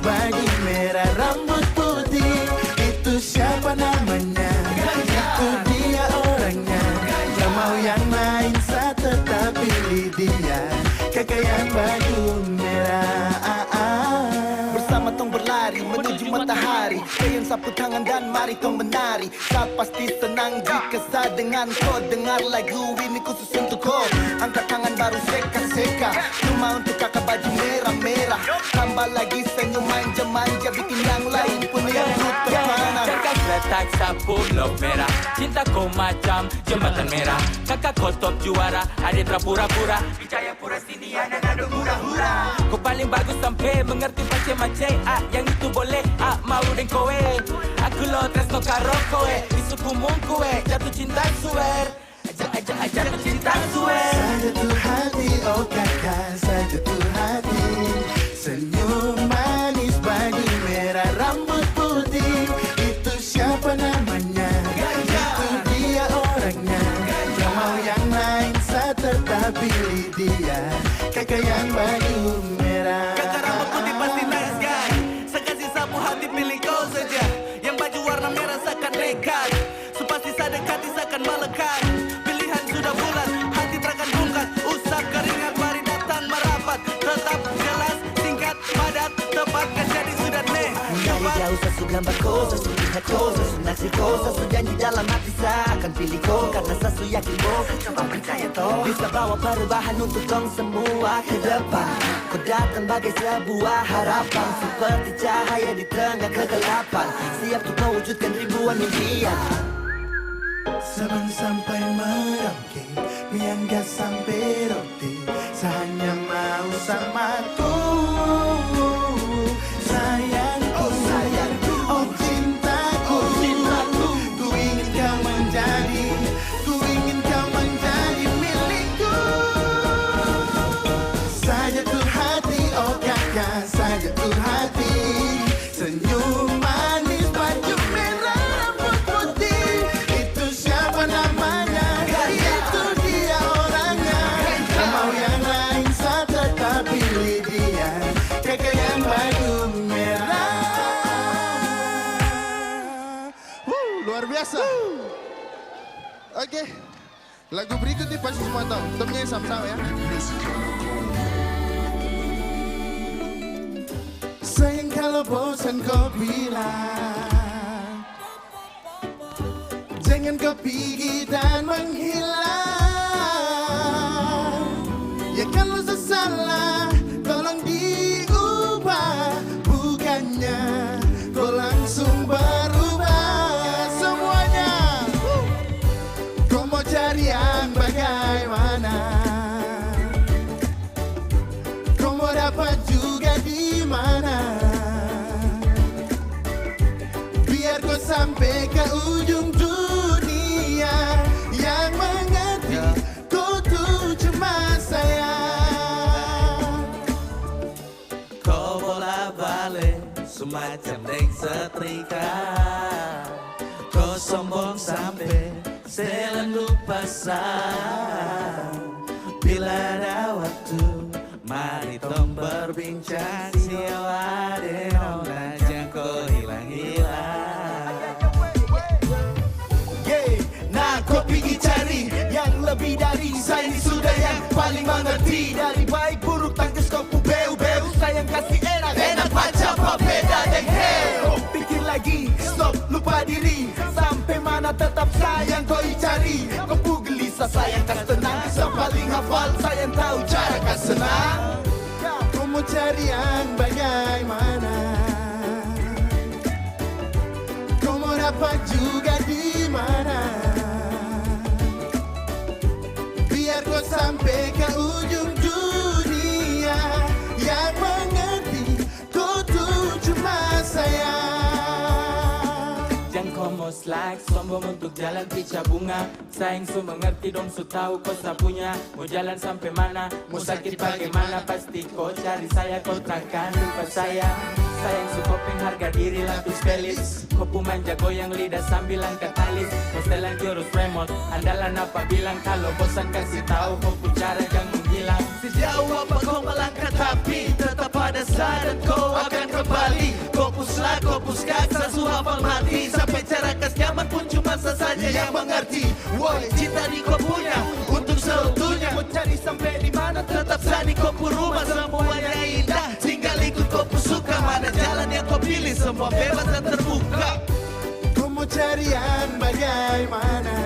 baju merah, rambut putih. Itu siapa namanya? Itu dia orangnya. Gak mau yang lain, saya tetap pilih dia. Kakak yang baju merah. Bersama tong berlari menuju matahari. Kalian sapu tangan dan mari tong menari. Saya pasti senang jika saya dengan kau dengar lagu ini khusus untuk kau. Angkat tangan baru seka-seka, cuma untuk kakak baju merah-merah. Tambah lagi senyum manja-manja, bikin yang lain pun yang terpana. Kakak letak sapu blok merah, cintaku macam jembatan merah. Kakak kau top juara, ada pura-pura. Percaya pura sini ada nado hura-hura. Kau paling bagus sampai mengerti macam-macam. Yang itu boleh, mau dan kowe. Aku lo tresno karo kowe, isuku mung kowe. Jatuh cinta suwer, jatuh cinta suwer. Saya jatuh hati, oh kakak, saya jatuh hati. Senyum manis, baju merah, rambut putih. Itu siapa namanya? Itu dia orangnya. Gak mau yang lain, saya tetap pilih dia. Kakak yang baju merah. Kakak rambut putih pasti nice guy. Saya kasih sapu hati pilih kau saja. Yang baju warna merah seakan nekat. Supasti saya dekati seakan melekat. Pilihan sudah bulat, hati terakan bungkat. Usap keringat, mari datang merapat. Tetap jelas, singkat, padat, tepat. Kan jadi sudah nih. Dari jauh saya sudah gambar kau, saya sudah lihat kau, saya sudah naksir kau, saya sudah janji dalam hati saya akan pilih kau. Karena saya sudah yakin kau, coba percaya toh. Bisa bawa perubahan untuk dong semua ke depan. Kau datang bagai sebuah harapan, seperti cahaya di tengah kegelapan. Siap untuk mewujudkan ribuan impian. Sabang sampai Merauke, Miangga sampai roti. Saya hanya mau sama kau, sayangku, sayangku, oh cintaku, cintaku. Ku ingin kau menjadi, ku ingin kau menjadi milikku. Saya jatuh hati, oh kakak, saya jatuh hati. Senyum manis, baju merah, rambut putih. Itu siapa namanya? Itu dia orangnya. Gak mau yang lain, saya tetap pilih dia. Kakak yang baju merah. Luar biasa. Oke. Lagu berikut nih pasti semua tahu. Temennya sama-sama ya. Sayang kalau bosan kau bilang, jangan kau pergi dan menghilang. Ya kalau sesalah, tolong diubah. Bukannya kau langsung berubah semuanya. Kau mau cari yang bagaimana? Kau mau dapat juga di mana? Biar kau sampai ke ujung dunia. Yang mengerti kau tuh cuma saya. Kau bola balik semacam dek setrika. Kau sombong sampai selalu lupa saya. Bila ada waktu, mari tong berbincang. Siapa denau najang kau hilang-hilang. Nah kau pergi cari yang lebih dari saya. Ini sudah yang paling mengerti. Dari baik buruk tangkis kau beu-beu. Sayang kasih enak macam papeda dan hell. Pikir lagi, stop, lupa diri. Sampai mana tetap sayang kau cari. Kau pu gelisah sayang kas tenang. Saya paling hafal sayang tahu cara kas senang. Kau mau cari yang bagaimana? Kau mau dapat juga di mana? Biar kau sampai ke ujung dunia. Yang mengerti kau tuh cuma saya. Jangan kau mau slack, sombong untuk jalan pica bunga. Sayang su mengerti dong su tahu kau sapunya. Mau jalan sampai mana, mau sakit bagaimana. Pasti kau cari saya, kau takkan lupa saya. Sayang su kopeng harga diri lapis pelis. Kau manja goyang lidah sambil angkat alis. Kau setelan jurus remote, andalan apa bilang. Kalau bosan kasih tahu kau cara jangan menghilang. Sejauh apa kau melangkah tapi tetap pada saya dan kau akan kembali. lah kau puskak Sasu hafal mati Sampai cara kas nyaman pun cuma saja yang mengerti Woi cinta di kau punya untuk seutuhnya Mau cari sampai di mana tetap sani kau pu rumah Semuanya indah tinggal ikut kau pu suka Mana jalan yang kau pilih semua bebas dan terbuka Kau mau carian bagaimana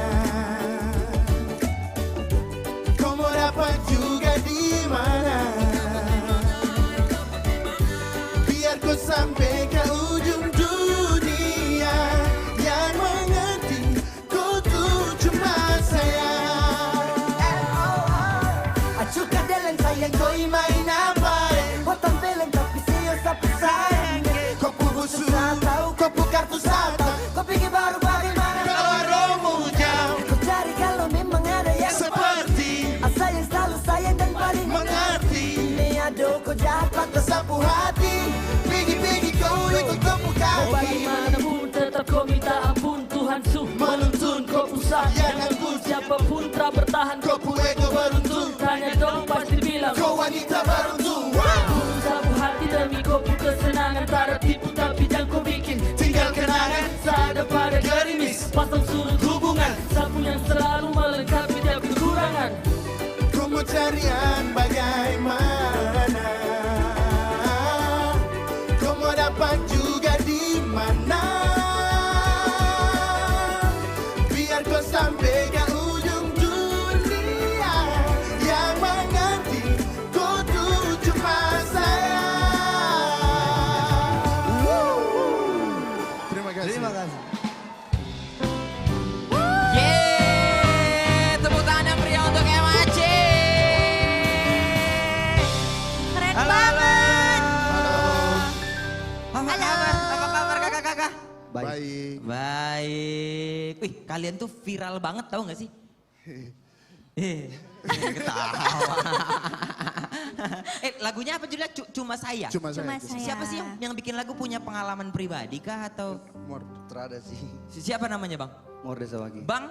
Kau mau dapat juga di mana Biar kau sampai ke ujung dunia Yang mengerti kau tuh cuma saya Acukan deleng sayang kau main apa Kau tampilin tapi siyo sapu sayang Kau pu busu, Tahu kau pu kartu sata kau pikir baru bagaimana Kalau romu jauh Kau cari kalau memang ada yang seperti Asa yang selalu sayang dan paling mengerti Ini ada kau dapat Tersapu hati Pigi-pigi kau ikut kau pu kaki Bagaimanapun tetap kau minta ampun Tuhan menuntun kau pusat Jangan pun siapapun tak bertahan Kau pu ego beruntung Tanya dong pasti bilang Kau wanita beruntung Sapu hati demi kau pun kesenangan Tak ada tipu tapi jangan kau bikin Tinggal kenangan Seada pada gerimis Pasang surut hubungan Sapu yang selalu melengkapi tiap kekurangan Kau mau carian bagaimana Kau mau dapat juga di mana Biar kau sampai ke ujung dunia Yang mengerti kau tuh cuma saya Terima kasih. Terima kasih Yeay, tepuk tangan yang meriah untuk MAC. Keren banget. Apa kabar? Apa kabar kakak-kakak? Baik. Baik. Wih, kalian tuh viral banget tahu nggak sih? Ketawa. Lagunya apa judulnya? Cuma saya. Cuma Cuma saya. saya. Siapa sih yang bikin lagu punya pengalaman pribadi kah atau Terada sih siapa namanya bang? Morde Sawaki Bang?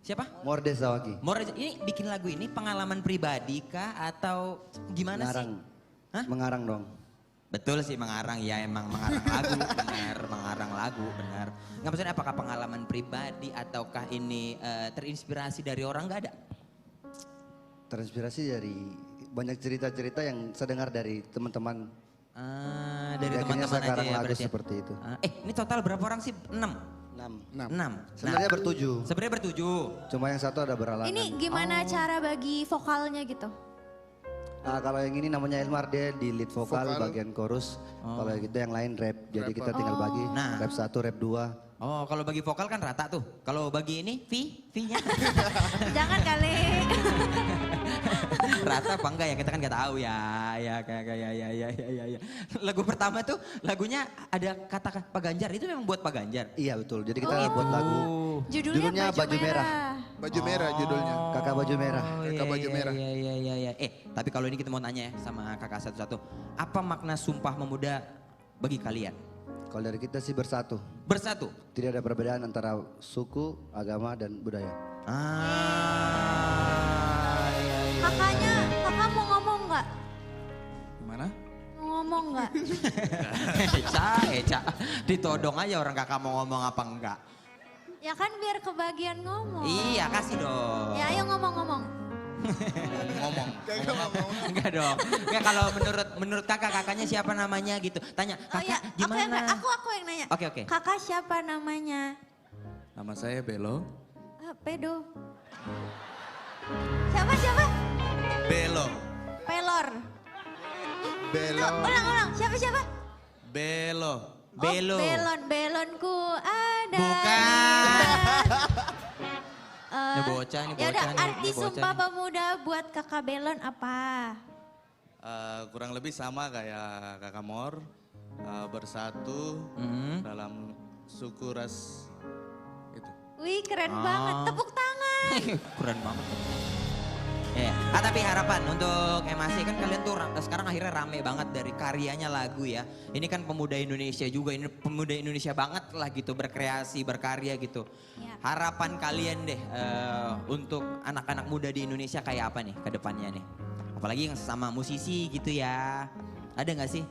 Siapa? Morde Sawaki Ini bikin lagu ini pengalaman pribadi kah atau gimana Mengarang sih? Hah? Mengarang dong Betul sih mengarang, ya emang mengarang lagu, benar, mengarang lagu, benar. Nggak maksudnya apakah pengalaman pribadi ataukah ini terinspirasi dari orang nggak ada? Terinspirasi dari banyak cerita-cerita yang saya dengar dari teman-teman Dari Akhirnya teman-teman saya aja karang ya lagu berarti ya? seperti itu. Ini total berapa orang sih? 6? 6 6. Sebenarnya bertujuh Sebenarnya bertujuh. Cuma yang satu ada beralangan Ini gimana cara bagi vokalnya gitu? Kalau yang ini namanya Elmar dia di lead vokal, Vokal. bagian chorus. Kalau gitu yang lain rap. Jadi Rapper. kita tinggal bagi Nah. rap 1, rap 2. Oh kalau bagi vokal kan rata tuh. Kalau bagi ini V-nya Jangan kali. rata apa enggak ya? Kita kan nggak tahu ya. Ya. Lagu pertama tuh lagunya ada kata Pak Ganjar. Itu memang buat Pak Ganjar. Iya betul. Jadi kita Oh, buat lagu Judulnya Baju Merah. Baju merah judulnya. Kakak Baju Merah. Kakak baju merah. Iya. Tapi kalau ini kita mau tanya ya sama kakak satu-satu. Apa makna Sumpah Pemuda bagi kalian? Kalau dari kita sih bersatu. Bersatu. Tidak ada perbedaan antara suku, agama, dan budaya. Iya. Kakak mau ngomong nggak? Gimana? Mau ngomong nggak? Eca. Ditodong aja orang kakak mau ngomong apa enggak. Ya kan biar kebagian ngomong. Iya kasih dong. Ya ayo ngomong-ngomong. Ngomong. Enggak dong. Enggak kalau menurut kakaknya siapa namanya gitu. Tanya, Oh ya, kakak gimana? aku yang nanya. Oke. Kakak siapa namanya? Nama saya Belo. Pedo. Siapa? Belo. Pelor. Belo. Ulang. Siapa? Belo. Belo. Oh, belonku ada. Bukan. Eh, Ini bocah, ini Ya udah, bocah nih, arti ini bocah Sumpah nih. Pemuda buat kakak Belon apa? Kurang lebih sama kayak Kakak Mor. Bersatu dalam suku ras itu. Wih keren banget, tepuk tangan. Keren banget. Ya, tapi harapan untuk MAC kan kalian tuh sekarang akhirnya rame banget dari karyanya lagu ya. Ini kan pemuda Indonesia juga, ini pemuda Indonesia banget lah gitu berkreasi, berkarya gitu. Ya. Harapan kalian deh untuk anak-anak muda di Indonesia kayak apa nih ke depannya nih? Apalagi yang sama musisi gitu ya. Ada nggak sih?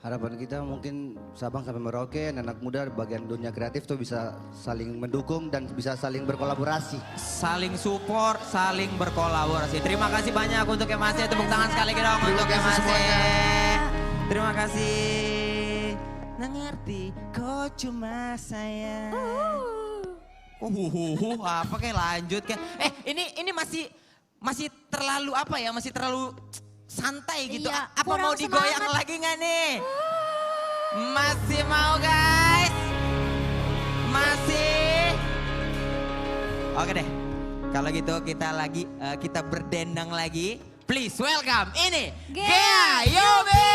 Harapan kita mungkin Sabang sampai Merauke, anak muda bagian dunia kreatif tuh bisa saling mendukung dan bisa saling berkolaborasi. Saling support, saling berkolaborasi. Terima kasih banyak untuk Emase. Tepuk tangan sekali dong untuk kasih Emase. semuanya. Terima kasih. Ngerti kau cuma saya. Apa kayak lanjut kayak. Ini masih terlalu apa ya? Masih terlalu santai gitu. Iya, Apa mau kurang digoyang semangat. lagi nggak nih? Masih mau guys? Masih? Oke deh. Kalau gitu kita berdendang lagi. Please welcome ini Gea Yobi.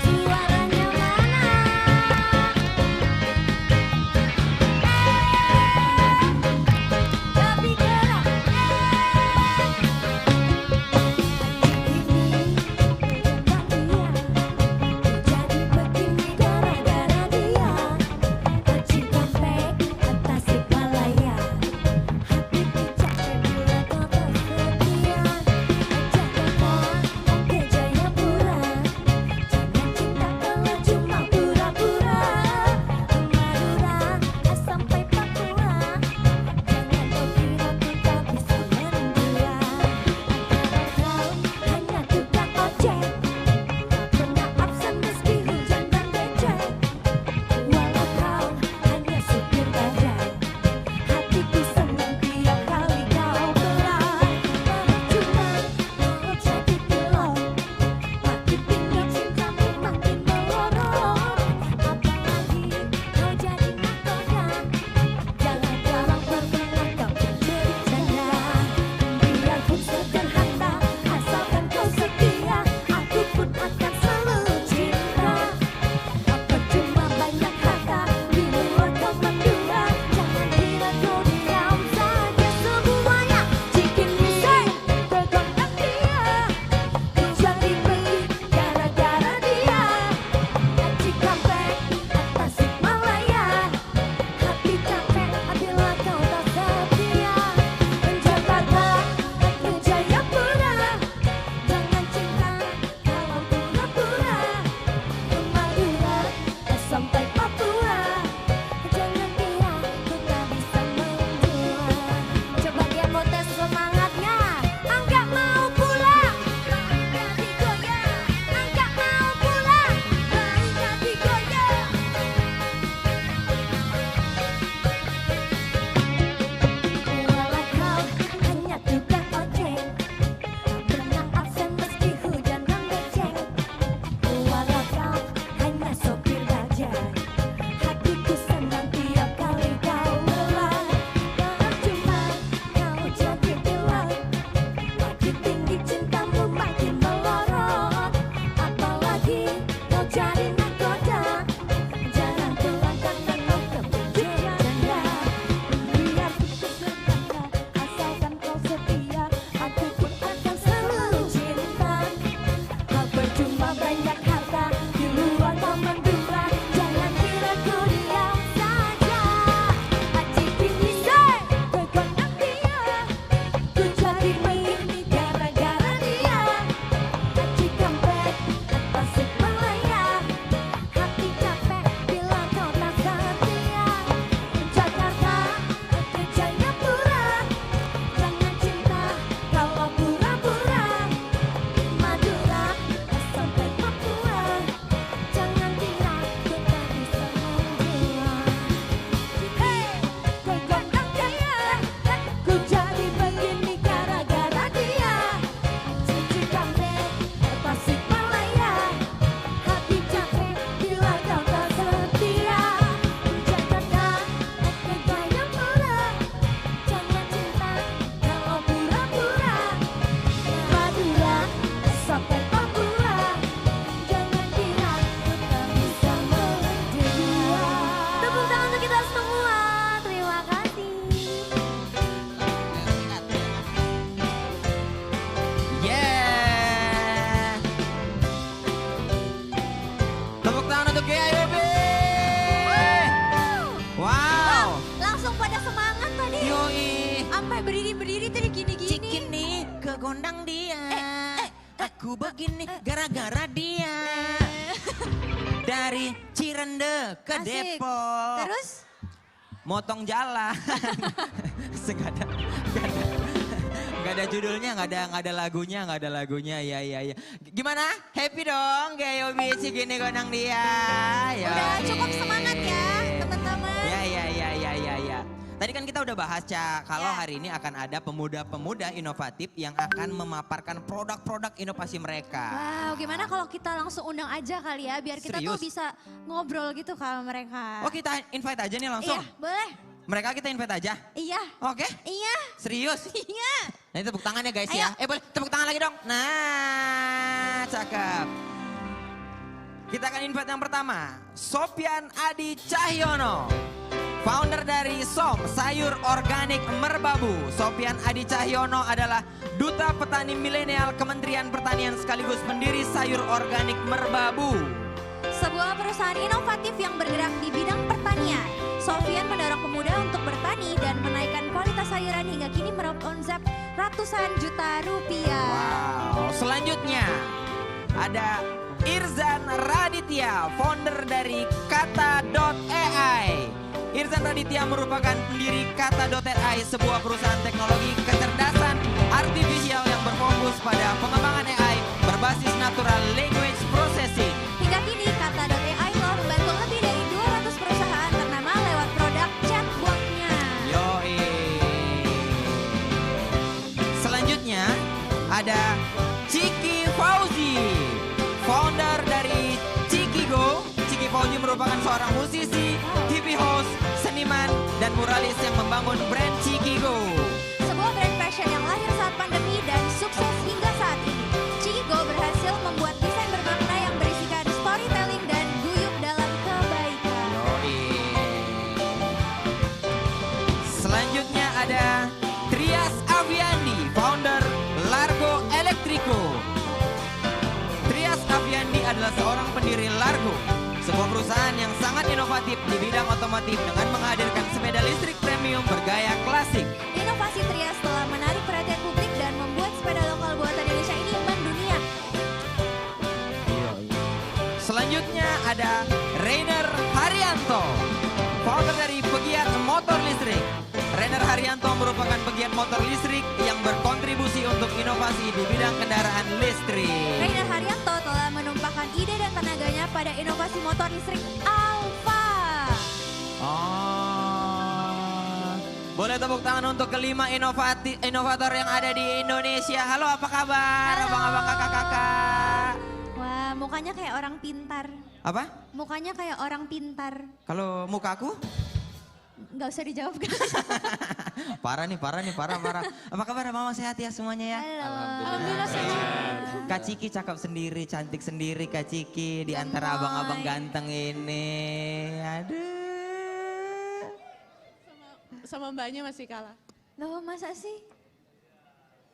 Suaranya mana? Tapi gerak. Jadi begini gara-gara dia. Kecil kampek atas si palaya. Hati picak bulat atau sekian. Jaga Aku begini gara-gara dia. Dari Cirende ke Asik. Depok. Terus? Motong jalan. Gak ada judulnya, gak ada lagunya, ya. Gimana? Happy dong, kayak Yobi gini konang dia. Udah cukup semangat ya teman-teman. Ya. Tadi kan kita udah bahas, Ca, kalau Ya. hari ini akan ada pemuda-pemuda inovatif yang akan memaparkan produk-produk inovasi mereka. Wow, gimana kalau kita langsung undang aja kali ya, biar kita tuh Serius? bisa ngobrol gitu sama mereka. Oh, kita invite aja nih langsung. Iya, boleh. Mereka kita invite aja. Iya. Oke? Iya. Serius? Iya. Nah, ini tepuk tangan ya guys Ayo. ya. Boleh tepuk tangan lagi dong. Nah, cakep. Kita akan invite yang pertama, Sofyan Adi Cahyono. Founder dari SOM, Sayur Organik Merbabu. Sofyan Adi Cahyono adalah Duta Petani Milenial Kementerian Pertanian sekaligus pendiri Sayur Organik Merbabu. Sebuah perusahaan inovatif yang bergerak di bidang pertanian. Sofyan mendorong pemuda untuk bertani dan menaikkan kualitas sayuran hingga kini meraup omzet ratusan juta rupiah. Wow, selanjutnya ada Irzan Raditya, founder dari Kata.ai. Irzan Raditya merupakan pendiri Kata.ai, sebuah perusahaan teknologi kecerdasan artifisial yang berfokus pada pengembangan AI berbasis natural language processing. Hingga kini Kata.ai telah membantu lebih dari 200 perusahaan ternama lewat produk chatbotnya. Yoi. Selanjutnya ada Ciki Fauzi, founder dari Cikigo. Ciki Fauzi merupakan seorang musisi, TV host, seniman, dan muralis yang membangun brand Cikigo. Sebuah brand fashion yang lahir saat pandemi dan sukses hingga saat ini. Cikigo berhasil membuat desain bermakna yang berisikan storytelling dan guyup dalam kebaikan. Yoi. Selanjutnya ada Trias Aviandi, founder Largo Electrico. Trias Aviandi adalah seorang pendiri Largo, sebuah perusahaan yang sangat inovatif di bidang otomotif dengan menghadirkan sepeda listrik premium bergaya klasik. Inovasi Trias telah menarik perhatian publik dan membuat sepeda lokal buatan Indonesia ini mendunia. Selanjutnya ada Rainer Haryanto, founder dari Pegiat Motor Listrik. Rainer Haryanto merupakan pegiat motor listrik yang berkontribusi untuk inovasi di bidang kendaraan listrik. Rainer Haryanto telah menumpahkan ide dan tenaganya pada inovasi motor listrik Alfa. Oh, boleh tepuk tangan untuk kelima inovator yang ada di Indonesia. Halo, apa kabar? Halo. Abang-abang, kakak-kakak. Wah, mukanya kayak orang pintar. Apa? Mukanya kayak orang pintar. Kalau mukaku? Nggak usah dijawab. Parah. Apa kabar, mama sehat ya semuanya ya? Halo. Alhamdulillah sehat. Kak Ciki cakep sendiri, cantik sendiri Kak Ciki di antara Gemoy. abang-abang ganteng ini. Aduh. Sama mbaknya masih kalah. Loh, masa sih?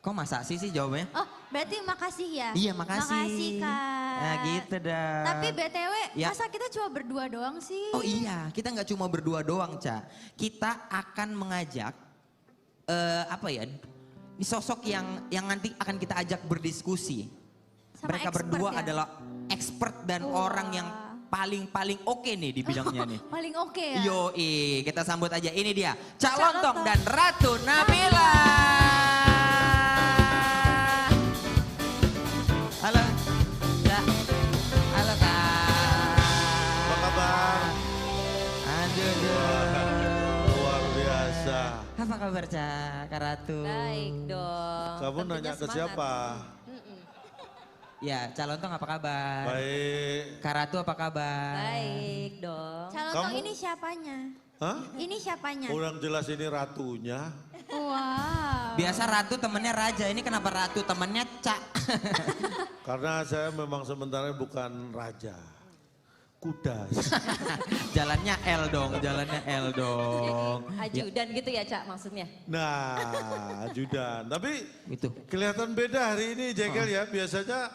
Kok masa sih jawabannya? Oh, berarti makasih ya? Iya, makasih. Makasih, Kak. Nah gitu dah. Tapi BTW, Ya. masa kita cuma berdua doang sih? Oh iya, kita nggak cuma berdua doang, Ca. Kita akan mengajak ini sosok yang nanti akan kita ajak berdiskusi. Sama Mereka expert berdua ya? adalah expert dan Wah. orang yang paling oke nih di bidangnya nih. Paling oke ya? Yoi, kita sambut aja. Ini dia, Cak Cak Lontong Lontong. dan Ratu Nabila. Halo, Cak. Halo, Kak. Apa kabar? Aduh. Luar biasa. Apa kabar, Cak? Kak Ratu? Baik dong. Kamu Tentunya nanya ke semangat. siapa? Ya, Cak Lontong apa kabar? Baik. Kak Ratu apa kabar? Baik dong. Calon Kamu- ini siapanya? Hah? Ini siapanya? Kurang jelas ini ratunya. Wow. Biasa Ratu temennya Raja, ini kenapa Ratu temennya Cak? Karena saya memang sementara bukan raja. Kuda. Jalannya L dong, jalannya L dong. Ajudan gitu ya Cak maksudnya? Nah, ajudan. Tapi Itu. kelihatan beda hari ini Jekel ya. Biasanya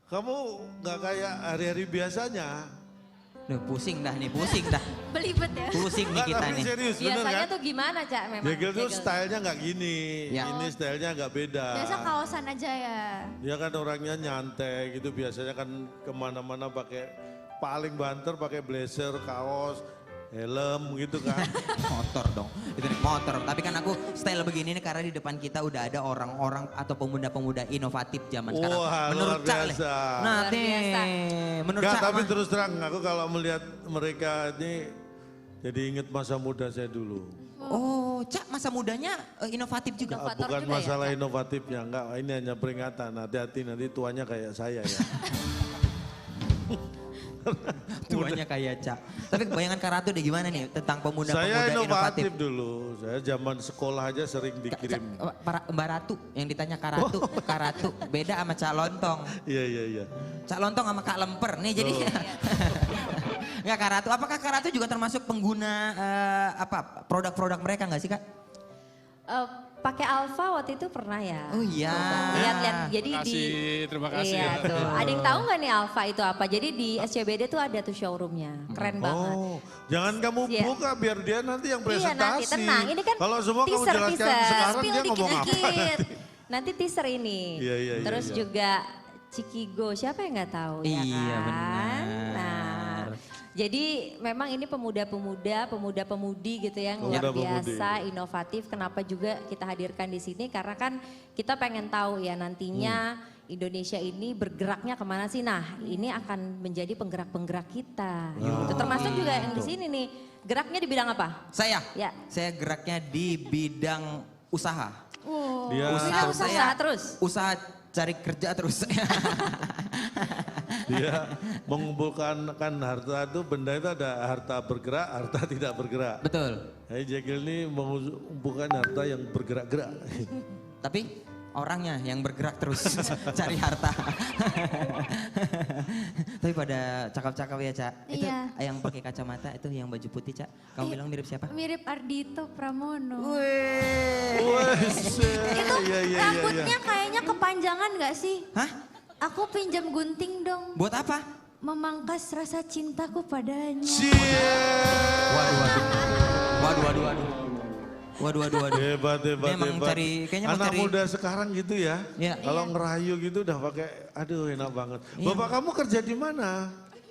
kamu nggak kayak hari-hari biasanya. Duh, pusing dah nih, pusing dah. Belibet ya. Pusing nih kita Tapi nih. serius, bener Biasanya kan? tuh gimana Cak memang? Jegel tuh stylenya nggak gini, Ya. ini stylenya agak beda. Biasa kaosan aja ya. Dia kan orangnya nyantai gitu, biasanya kan kemana-mana pakai paling banter, pakai blazer, kaos, helm gitu kan. Motor dong, itu naik motor. Tapi kan aku style begini nih karena di depan kita udah ada orang-orang atau pemuda-pemuda inovatif zaman sekarang. Wah, Menurut luar Cak, biasa. nah Luar biasa. menurut Nggak, Cak, tapi mah- terus terang aku kalau melihat mereka ini jadi inget masa muda saya dulu. Oh, Cak masa mudanya inovatif juga. Inovator Bukan juga ya, masalah Cak? inovatifnya, enggak, ini hanya peringatan. Hati-hati nanti tuanya kayak saya ya. Tuanya kayak Cak. Tapi bayangan Kak Ratu deh gimana nih tentang pemuda-pemuda Saya inovatif. inovatif dulu, saya zaman sekolah aja sering dikirim. Mbak Ratu, yang ditanya Kak Ratu, Kak Ratu beda sama Cak Lontong. Iya, iya, iya. Cak Lontong sama Kak Lemper nih jadi. Enggak Kak Ratu, apakah Kak Ratu juga termasuk pengguna produk-produk mereka nggak sih Kak? Pakai Alfa waktu itu pernah ya. Oh iya. Lihat-lihat jadi Terima kasih Iya ya. tuh. Ada yang tahu nggak nih Alfa itu apa? Jadi di SCBD tuh ada tuh showroomnya. Keren banget. Oh, jangan kamu Iya. buka biar dia nanti yang Iya presentasi. nanti tenang. Ini kan Kalau semua kamu jelaskan sekarang Spill dia ngomong apa dikit-dikit. nanti. Nanti teaser ini. Iya, iya, iya, Terus iya. juga Cikigo, siapa yang nggak tahu ya Iya, kan? benar. Nah, jadi memang ini pemuda-pemuda, pemuda-pemudi gitu yang luar Pemuda-pemudi. biasa, inovatif. Kenapa juga kita hadirkan di sini? Karena kan kita pengen tahu ya nantinya Indonesia ini bergeraknya kemana sih? Nah, ini akan menjadi penggerak-penggerak kita. Gitu. Termasuk juga yang di sini nih, geraknya di bidang apa? Saya? Ya. Saya geraknya di bidang usaha. Oh, Dia- bidang usaha saya- terus. Usaha cari kerja terus. Dia mengumpulkan kan harta itu, benda itu ada harta bergerak, harta tidak bergerak. Betul. Jadi Jegel ini mengumpulkan harta yang bergerak-gerak. Tapi orangnya yang bergerak terus cari harta. Tapi pada cakep-cakep ya Cak. Itu Iya. yang pakai kacamata itu yang baju putih Cak. Kamu bilang mirip siapa? Mirip Ardhito Pramono. Wah, Itu iya, iya, rambutnya kayaknya kepanjangan gak sih? Hah? Aku pinjam gunting dong. Buat apa? Memangkas rasa cintaku padanya. Waduh. Hebat. Dia emang cari- kayaknya mau Anak cari- muda sekarang gitu ya. Iya. Kalau ngerayu gitu udah pakai, aduh enak banget. Iya. Bapak kamu kerja di mana?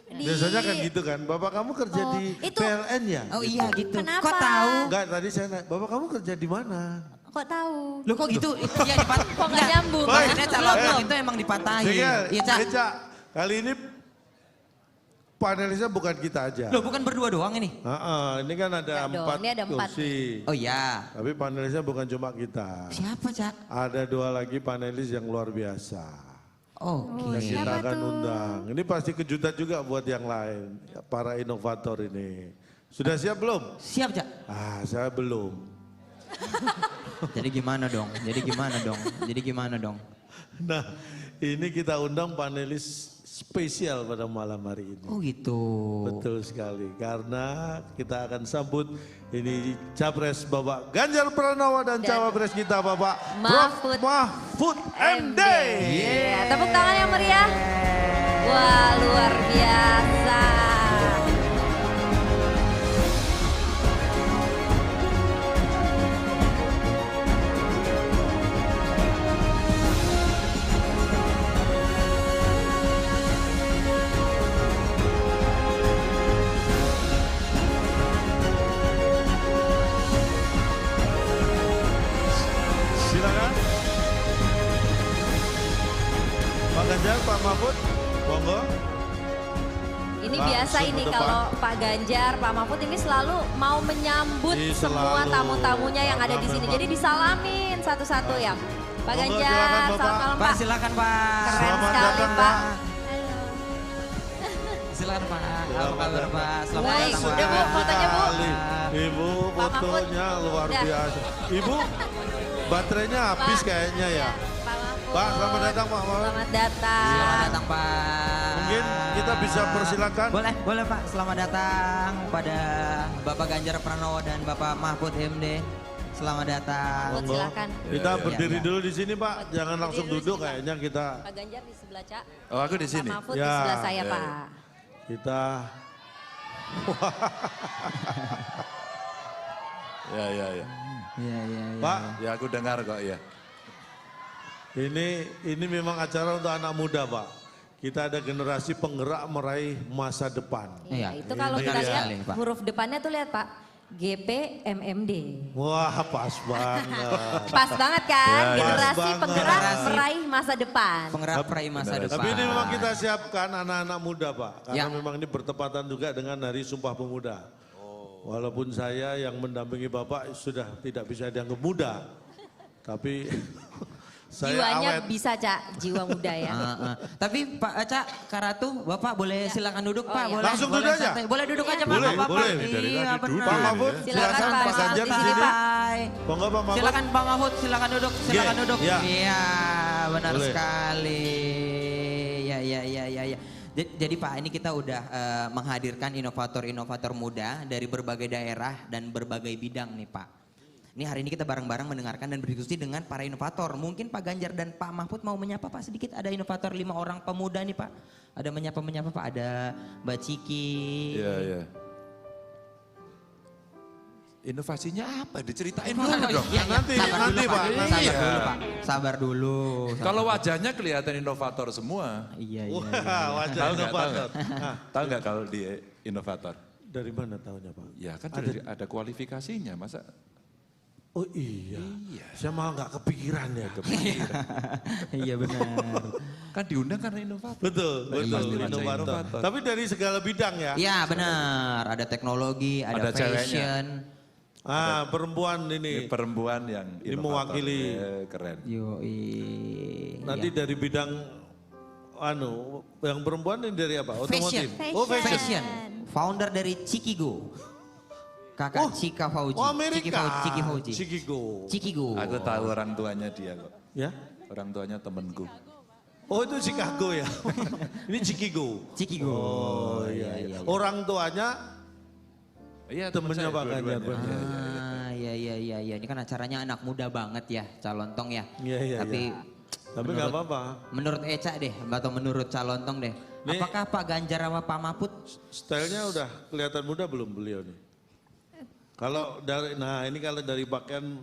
Biasanya kan gitu kan. Bapak kamu kerja Oh, di itu- PLN ya? Oh iya gitu. Kenapa? Kok tahu? Enggak, tadi saya nanya, Bapak kamu kerja di mana? Kok tahu? Loh kok gitu? Iya dipatah. Kok nggak nyambung? Maksudnya calon itu emang dipatahin. Jegel, Iya Cak. Cak, kali ini panelisnya bukan kita aja. Loh bukan berdua doang ini? Ini kan ada Nggak dong, 4 ini ada 4. kursi. Oh iya. Tapi panelisnya bukan cuma kita. Siapa Cak? Ada 2 lagi panelis yang luar biasa. Oke. Yang kita Siapa akan tuh? undang. Ini pasti kejutan juga buat yang lain, para inovator ini. Sudah siap belum? Siap Cak. Saya belum. Jadi gimana dong? Nah, ini kita undang panelis spesial pada malam hari ini. Oh gitu. Betul sekali, karena kita akan sambut ini Capres Bapak Ganjar Pranowo dan Cawapres kita Bapak Prof. Mahfud MD. Iya, tepuk tangan yang meriah. Wah, luar biasa. Silakan. Pak Ganjar, Pak Mahfud, monggo. Ini Langsung biasa ke ini depan. kalau Pak Ganjar, Pak Mahfud ini selalu mau menyambut Iya, semua selalu. tamu-tamunya yang ada di sini. Memang. Jadi disalamin satu-satu ya. Pak Monggo, Ganjar, silakan, Bapak. selamat malam Pak Pak. silakan Pak. Keren Selamat sekali datang, Pak. Silakan Pak. Apa kabar datang. Pak? Selamat Baik, datang udah, Bu, Pak. fotonya, Bu. Sekali. Ibu Pak Mahfud. fotonya luar Udah. biasa. Ibu baterainya habis Pak. kayaknya ya. Iya, Pak Mahfud. Pak, selamat datang Pak Mahfud. Selamat datang. Selamat datang Pak. Mungkin kita bisa persilakan. Boleh Pak. Selamat datang pada Bapak Ganjar Pranowo dan Bapak Mahfud MD. Selamat datang. Mahfud, silakan. Kita Iya, berdiri iya. dulu di sini Pak. Jangan Berdiri langsung dulu duduk sini, Pak. kayaknya kita. Pak Ganjar di sebelah Cak. Oh aku di sini. Pak Mahfud Ya, di sebelah saya ya. Pak. Kita Ya. Iya. Pak, Ya aku dengar kok ya. ini memang acara untuk anak muda, Pak. Kita ada generasi penggerak meraih masa depan. Iya, itu kalau Ini kita dia. lihat huruf depannya tuh lihat Pak, GPMMD. Wah, pas banget. Pas banget kan, Ya, generasi pas banget. penggerak Generasi meraih masa depan. Penggerak peraih masa depan. Tapi ini memang kita siapkan anak-anak muda, Pak. Karena Ya. memang ini bertepatan juga dengan Hari Sumpah Pemuda. Walaupun saya yang mendampingi Bapak sudah tidak bisa dianggap muda. Tapi saya Jiwanya awet. bisa Cak, jiwa muda ya. Tapi Pak Cak, Kak Ratu, Bapak boleh silakan duduk Pak. iya. Boleh, Langsung boleh duduk aja? santai. Boleh duduk aja Pak, Boleh, nggak apa-apa. boleh. Dari Iya tadi duduk. benar. Pak Mahfud, Silakan, silakan Pak. Pak Ganjar di Di sini, sini. Pak. Monggo Pak Mahfud. Silakan Pak Mahfud, silakan duduk, silakan duduk. Iya. Iya, benar Boleh. sekali. Ya. Jadi Pak, ini kita udah menghadirkan inovator-inovator muda dari berbagai daerah dan berbagai bidang nih Pak. Ini hari ini kita bareng-bareng mendengarkan dan berdiskusi dengan para inovator. Mungkin Pak Ganjar dan Pak Mahfud mau menyapa Pak sedikit. Ada inovator 5 orang pemuda nih Pak. Ada menyapa Pak, ada Mbak Ciki. Iya. Inovasinya apa? Diceritain dulu dong. Iya, Nanti, sabar dulu, Pak. Sabar Iya. dulu Pak. Sabar dulu. Kalau wajahnya kelihatan inovator semua. Iya. Wah, wajah Tahu nggak? inovator. Tahu nggak kalau dia inovator? Dari mana tahunya, Pak? Ya kan ada kualifikasinya, masa? Oh iya. Saya malah nggak kepikiran ya. Iya benar. Kan diundang karena inovator. Betul. Pasti wajah Inovator. inovator. Tapi dari segala bidang ya. Iya benar. Ada teknologi, ada Ada ceweknya. fashion. Perempuan Ini ini. perempuan yang Ini inovator. mewakili. Keren. Yoi. Nanti Iya. dari bidang yang perempuan ini dari apa? Otomotif. Fashion. Oh, fashion. Fashion. Founder dari Cikigo. Kakak Cika Fauji. Oh, Amerika. Ciki Fauji. Cikigo. Cikigo. Aku tahu orang tuanya dia kok. Ya? Orang tuanya temenku. Oh, itu Chicago ya. Ini Cikigo. Cikigo. Oh, iya. Orang tuanya Iya, temennya Pak Ganjar. Iya. Ini kan acaranya anak muda banget ya, Calontong ya. Iya. Tapi nggak apa-apa. Menurut Eca deh, atau menurut Calontong deh. Nih. Apakah Pak Ganjar sama Pak Mahfud? Stylenya udah kelihatan muda belum beliau nih? Kalau ini kalau dari pakaian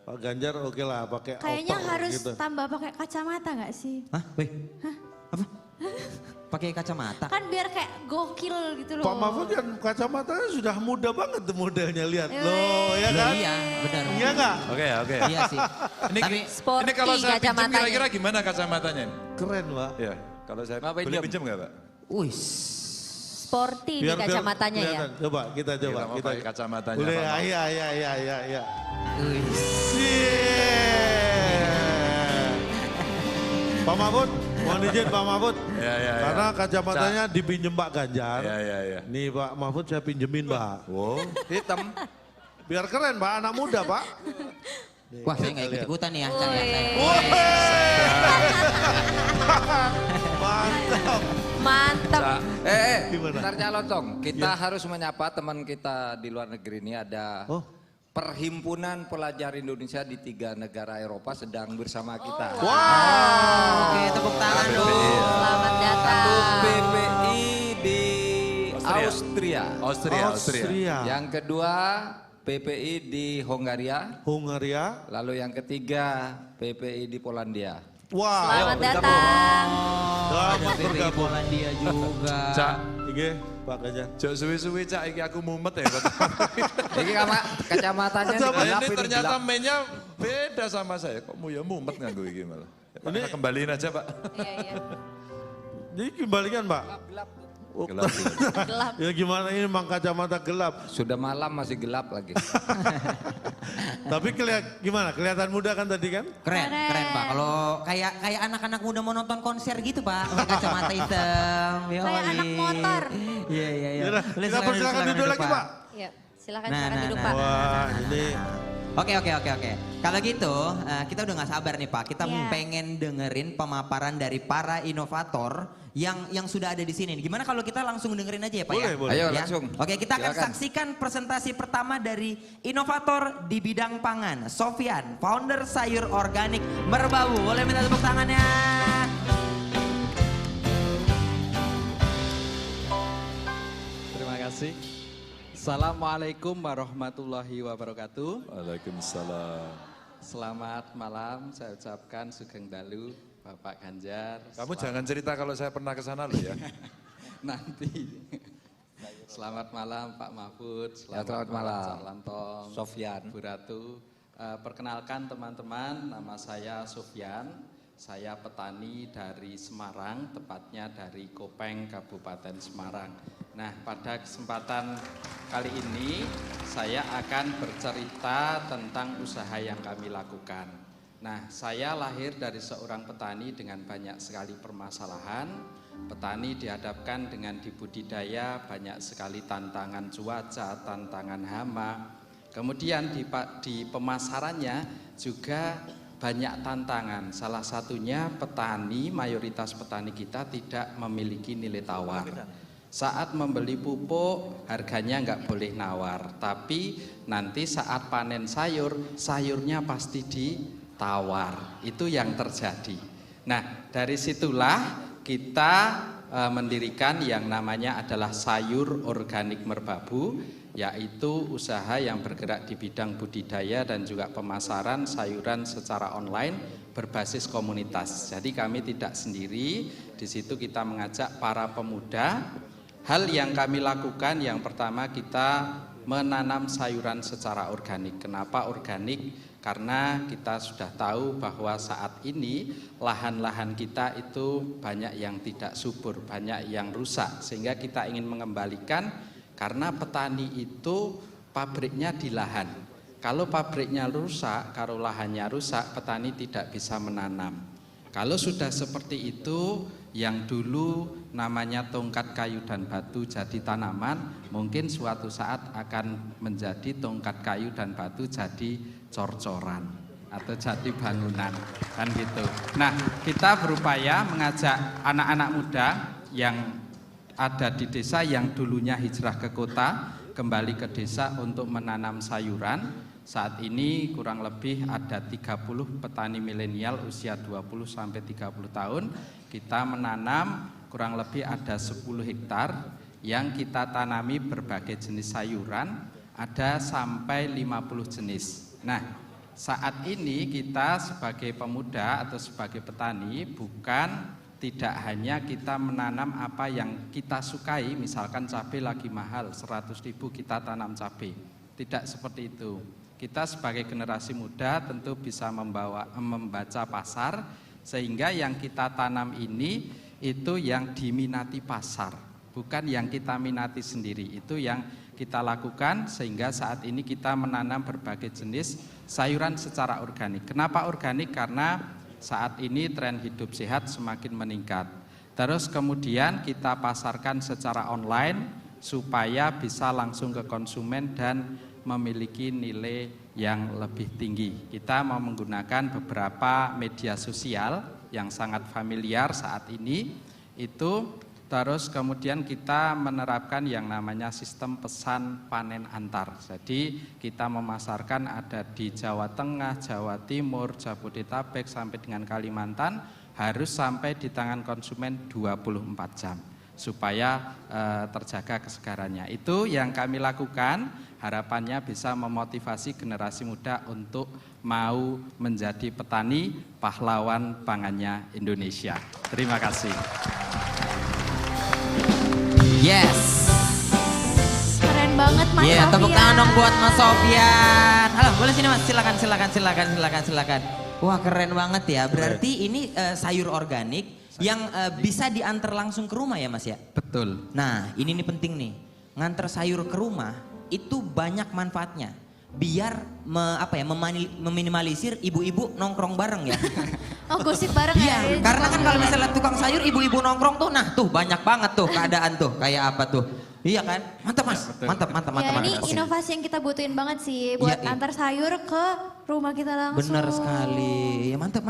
Pak Ganjar oke lah pakai Kayaknya outer harus gitu. tambah pakai kacamata nggak sih? Hah? Weh? Apa? Pakai kacamata? Kan biar kayak gokil gitu loh. Pak Mahfud kan kacamatanya sudah muda banget tuh modelnya lihat loh ya kan? Iya, benar. Iya nggak? Oke. Iya sih. Ini, Tapi Sporty ini kalau saya pinjam kacamatanya. kira-kira gimana kacamatanya? Keren Pak. Ya, kalau saya boleh pinjam nggak Pak? wih. Sporty di kacamatanya ya. kelihatan. Coba kita coba. Kita mau pakai kacamatanya Boleh, Pak. iya. Wih. Pak Mahfud, mohon izin Pak Mahfud. Ya. Karena kacamatanya dipinjem Pak Ganjar. Ya. Nih Pak Mahfud saya pinjemin Pak. Wow, hitam. Biar keren Pak, anak muda Pak. Wah saya nggak ikut-ikutan nih ya. Cak, ya. Mantap. Mantap. Gimana? Bentar Calontong, kita harus menyapa teman kita di luar negeri ini ada Perhimpunan Pelajar Indonesia di 3 negara Eropa sedang bersama kita. Oke tepuk tangan dong. Selamat datang. Satu PPI di Austria. Austria. Yang kedua PPI di Hongaria. Lalu yang ketiga PPI di Polandia. Wah. Selamat datang. Ada PPI Polandia juga. Cak, Iki Pak Ganjar. jauh suwi-suwi Cak, iki aku mumet ya. Ini kacamatanya gelap ini ini ternyata gelap. mainnya beda sama saya. Kok mu ya mumet nganggo iki malah. Ini kembaliin aja Pak. Iya. Jadi kembalikan Pak. Gelap. Gelap. Ya gimana ini emang kacamata gelap. Sudah malam masih gelap lagi. Tapi gimana? Kelihatan muda kan tadi kan? Keren Pak. Kalau kayak anak-anak muda mau nonton konser gitu Pak, pakai kacamata hitam. Kayak anak motor. Iya. Yaudah, kita persilakan duduk lagi Pak. Yuk, silakan Nah, duduk Pak. Wah ini Oke. Kalau gitu kita udah nggak sabar nih Pak. Kita Iya. pengen dengerin pemaparan dari para inovator yang sudah ada di sini. Gimana kalau kita langsung dengerin aja ya Pak ya? Boleh. Ayo Ya? langsung. Oke, kita akan Silakan. saksikan presentasi pertama dari inovator di bidang pangan, Sofyan, founder sayur organik Merbabu. Boleh minta tepuk tangannya? Terima kasih. Assalamualaikum warahmatullahi wabarakatuh. Waalaikumsalam. Selamat malam, saya ucapkan Sugeng Dalu, Bapak Ganjar. Kamu jangan cerita kalau saya pernah ke sana loh ya. Nanti. Selamat malam Pak Mahfud, selamat malam. Cak Lantong, Sofyan. Bu Ratu. Perkenalkan teman-teman, nama saya Sofyan. Saya petani dari Semarang, tepatnya dari Kopeng, Kabupaten Semarang. Nah, pada kesempatan kali ini saya akan bercerita tentang usaha yang kami lakukan. Nah, saya lahir dari seorang petani dengan banyak sekali permasalahan. Petani dihadapkan dengan dibudidaya banyak sekali tantangan cuaca, tantangan hama. Kemudian di pemasarannya juga banyak tantangan. Salah satunya petani, mayoritas petani kita tidak memiliki nilai tawar. Saat membeli pupuk harganya nggak boleh nawar, tapi nanti saat panen sayur, sayurnya pasti ditawar. Itu yang terjadi. Nah, dari situlah kita mendirikan yang namanya adalah Sayur Organik Merbabu, yaitu usaha yang bergerak di bidang budidaya dan juga pemasaran sayuran secara online berbasis komunitas. Jadi kami tidak sendiri, di situ kita mengajak para pemuda. Hal yang kami lakukan yang pertama kita menanam sayuran secara organik. Kenapa organik? Karena kita sudah tahu bahwa saat ini lahan-lahan kita itu banyak yang tidak subur, banyak yang rusak. Sehingga kita ingin mengembalikan karena petani itu pabriknya di lahan. Kalau pabriknya rusak, kalau lahannya rusak, petani tidak bisa menanam. Kalau sudah seperti itu, yang dulu namanya tongkat kayu dan batu jadi tanaman, mungkin suatu saat akan menjadi tongkat kayu dan batu jadi cor-coran atau jadi bangunan, kan gitu. Nah, kita berupaya mengajak anak-anak muda yang ada di desa yang dulunya hijrah ke kota, kembali ke desa untuk menanam sayuran. Saat ini kurang lebih ada 30 petani milenial usia 20-30 tahun. Kita menanam kurang lebih ada 10 hektar yang kita tanami berbagai jenis sayuran, ada sampai 50 jenis. Nah, saat ini kita sebagai pemuda atau sebagai petani bukan tidak hanya kita menanam apa yang kita sukai, misalkan cabai lagi mahal, 100.000 kita tanam cabai. Tidak seperti itu. Kita sebagai generasi muda tentu bisa membaca pasar, sehingga yang kita tanam ini itu yang diminati pasar, bukan yang kita minati sendiri. Itu yang kita lakukan sehingga saat ini kita menanam berbagai jenis sayuran secara organik. Kenapa organik? Karena saat ini tren hidup sehat semakin meningkat. Terus kemudian kita pasarkan secara online supaya bisa langsung ke konsumen dan memiliki nilai yang lebih tinggi. Kita mau menggunakan beberapa media sosial yang sangat familiar saat ini itu. Terus kemudian kita menerapkan yang namanya sistem pesan panen antar. Jadi kita memasarkan ada di Jawa Tengah, Jawa Timur, Jabodetabek sampai dengan Kalimantan, harus sampai di tangan konsumen 24 jam supaya terjaga kesegarannya. Itu yang kami lakukan, harapannya bisa memotivasi generasi muda untuk mau menjadi petani pahlawan pangannya Indonesia. Terima kasih. Yes. Keren banget Mas Sofyan. Tepuk tangan dong buat Mas Sofyan. Halo, boleh sini Mas, silakan. Wah, keren banget ya. Berarti ini sayur organik yang bisa diantar langsung ke rumah ya Mas ya? Betul. Nah, ini nih penting nih. Ngantar sayur ke rumah itu banyak manfaatnya. Biar meminimalisir ibu-ibu nongkrong bareng ya. Oh, gosip bareng ya? Iya, karena kan kalau misalnya tukang sayur ibu-ibu nongkrong tuh, nah tuh banyak banget tuh keadaan tuh, kayak apa tuh. Iya kan? Mantap Mas, mantap. Ya, ini inovasi yang kita butuhin banget sih buat antar sayur ke rumah kita langsung. Bener sekali, ya mantap.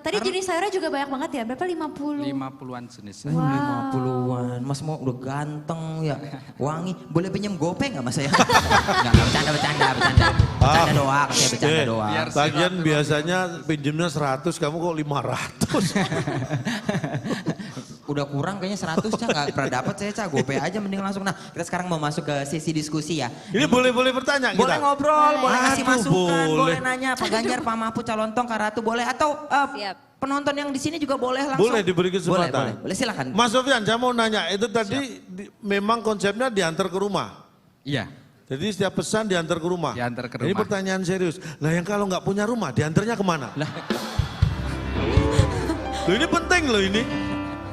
Tadi jenis sayurnya juga banyak banget ya, berapa 50? 50-an jenis. 50-an, Mas mau udah ganteng ya, wangi. Boleh pinjam gopeng nggak Mas ya? Nggak, bercanda doang, kayak bercanda doang. Bagian biasanya pinjamnya 100, kamu kok 500? Udah kurang kayaknya 100 Cak, nggak pernah dapat saya Cak, GoPay aja mending langsung. Nah kita sekarang mau masuk ke sesi diskusi ya. Ini boleh bertanya kita? Boleh ngobrol, boleh kasih Aduh, masukan, boleh boleh nanya Pak Ganjar, Pak Mahfud, calon tong, Kak Ratu boleh. Atau penonton yang di sini juga boleh langsung. Boleh diberi kesempatan. Boleh silakan. Mas Sofyan, saya mau nanya, itu tadi memang konsepnya diantar ke rumah? Iya. Jadi setiap pesan diantar ke rumah? Diantar ke rumah. Ini pertanyaan serius. Lah yang kalau nggak punya rumah, diantarnya kemana? Lah. Loh ini penting loh ini.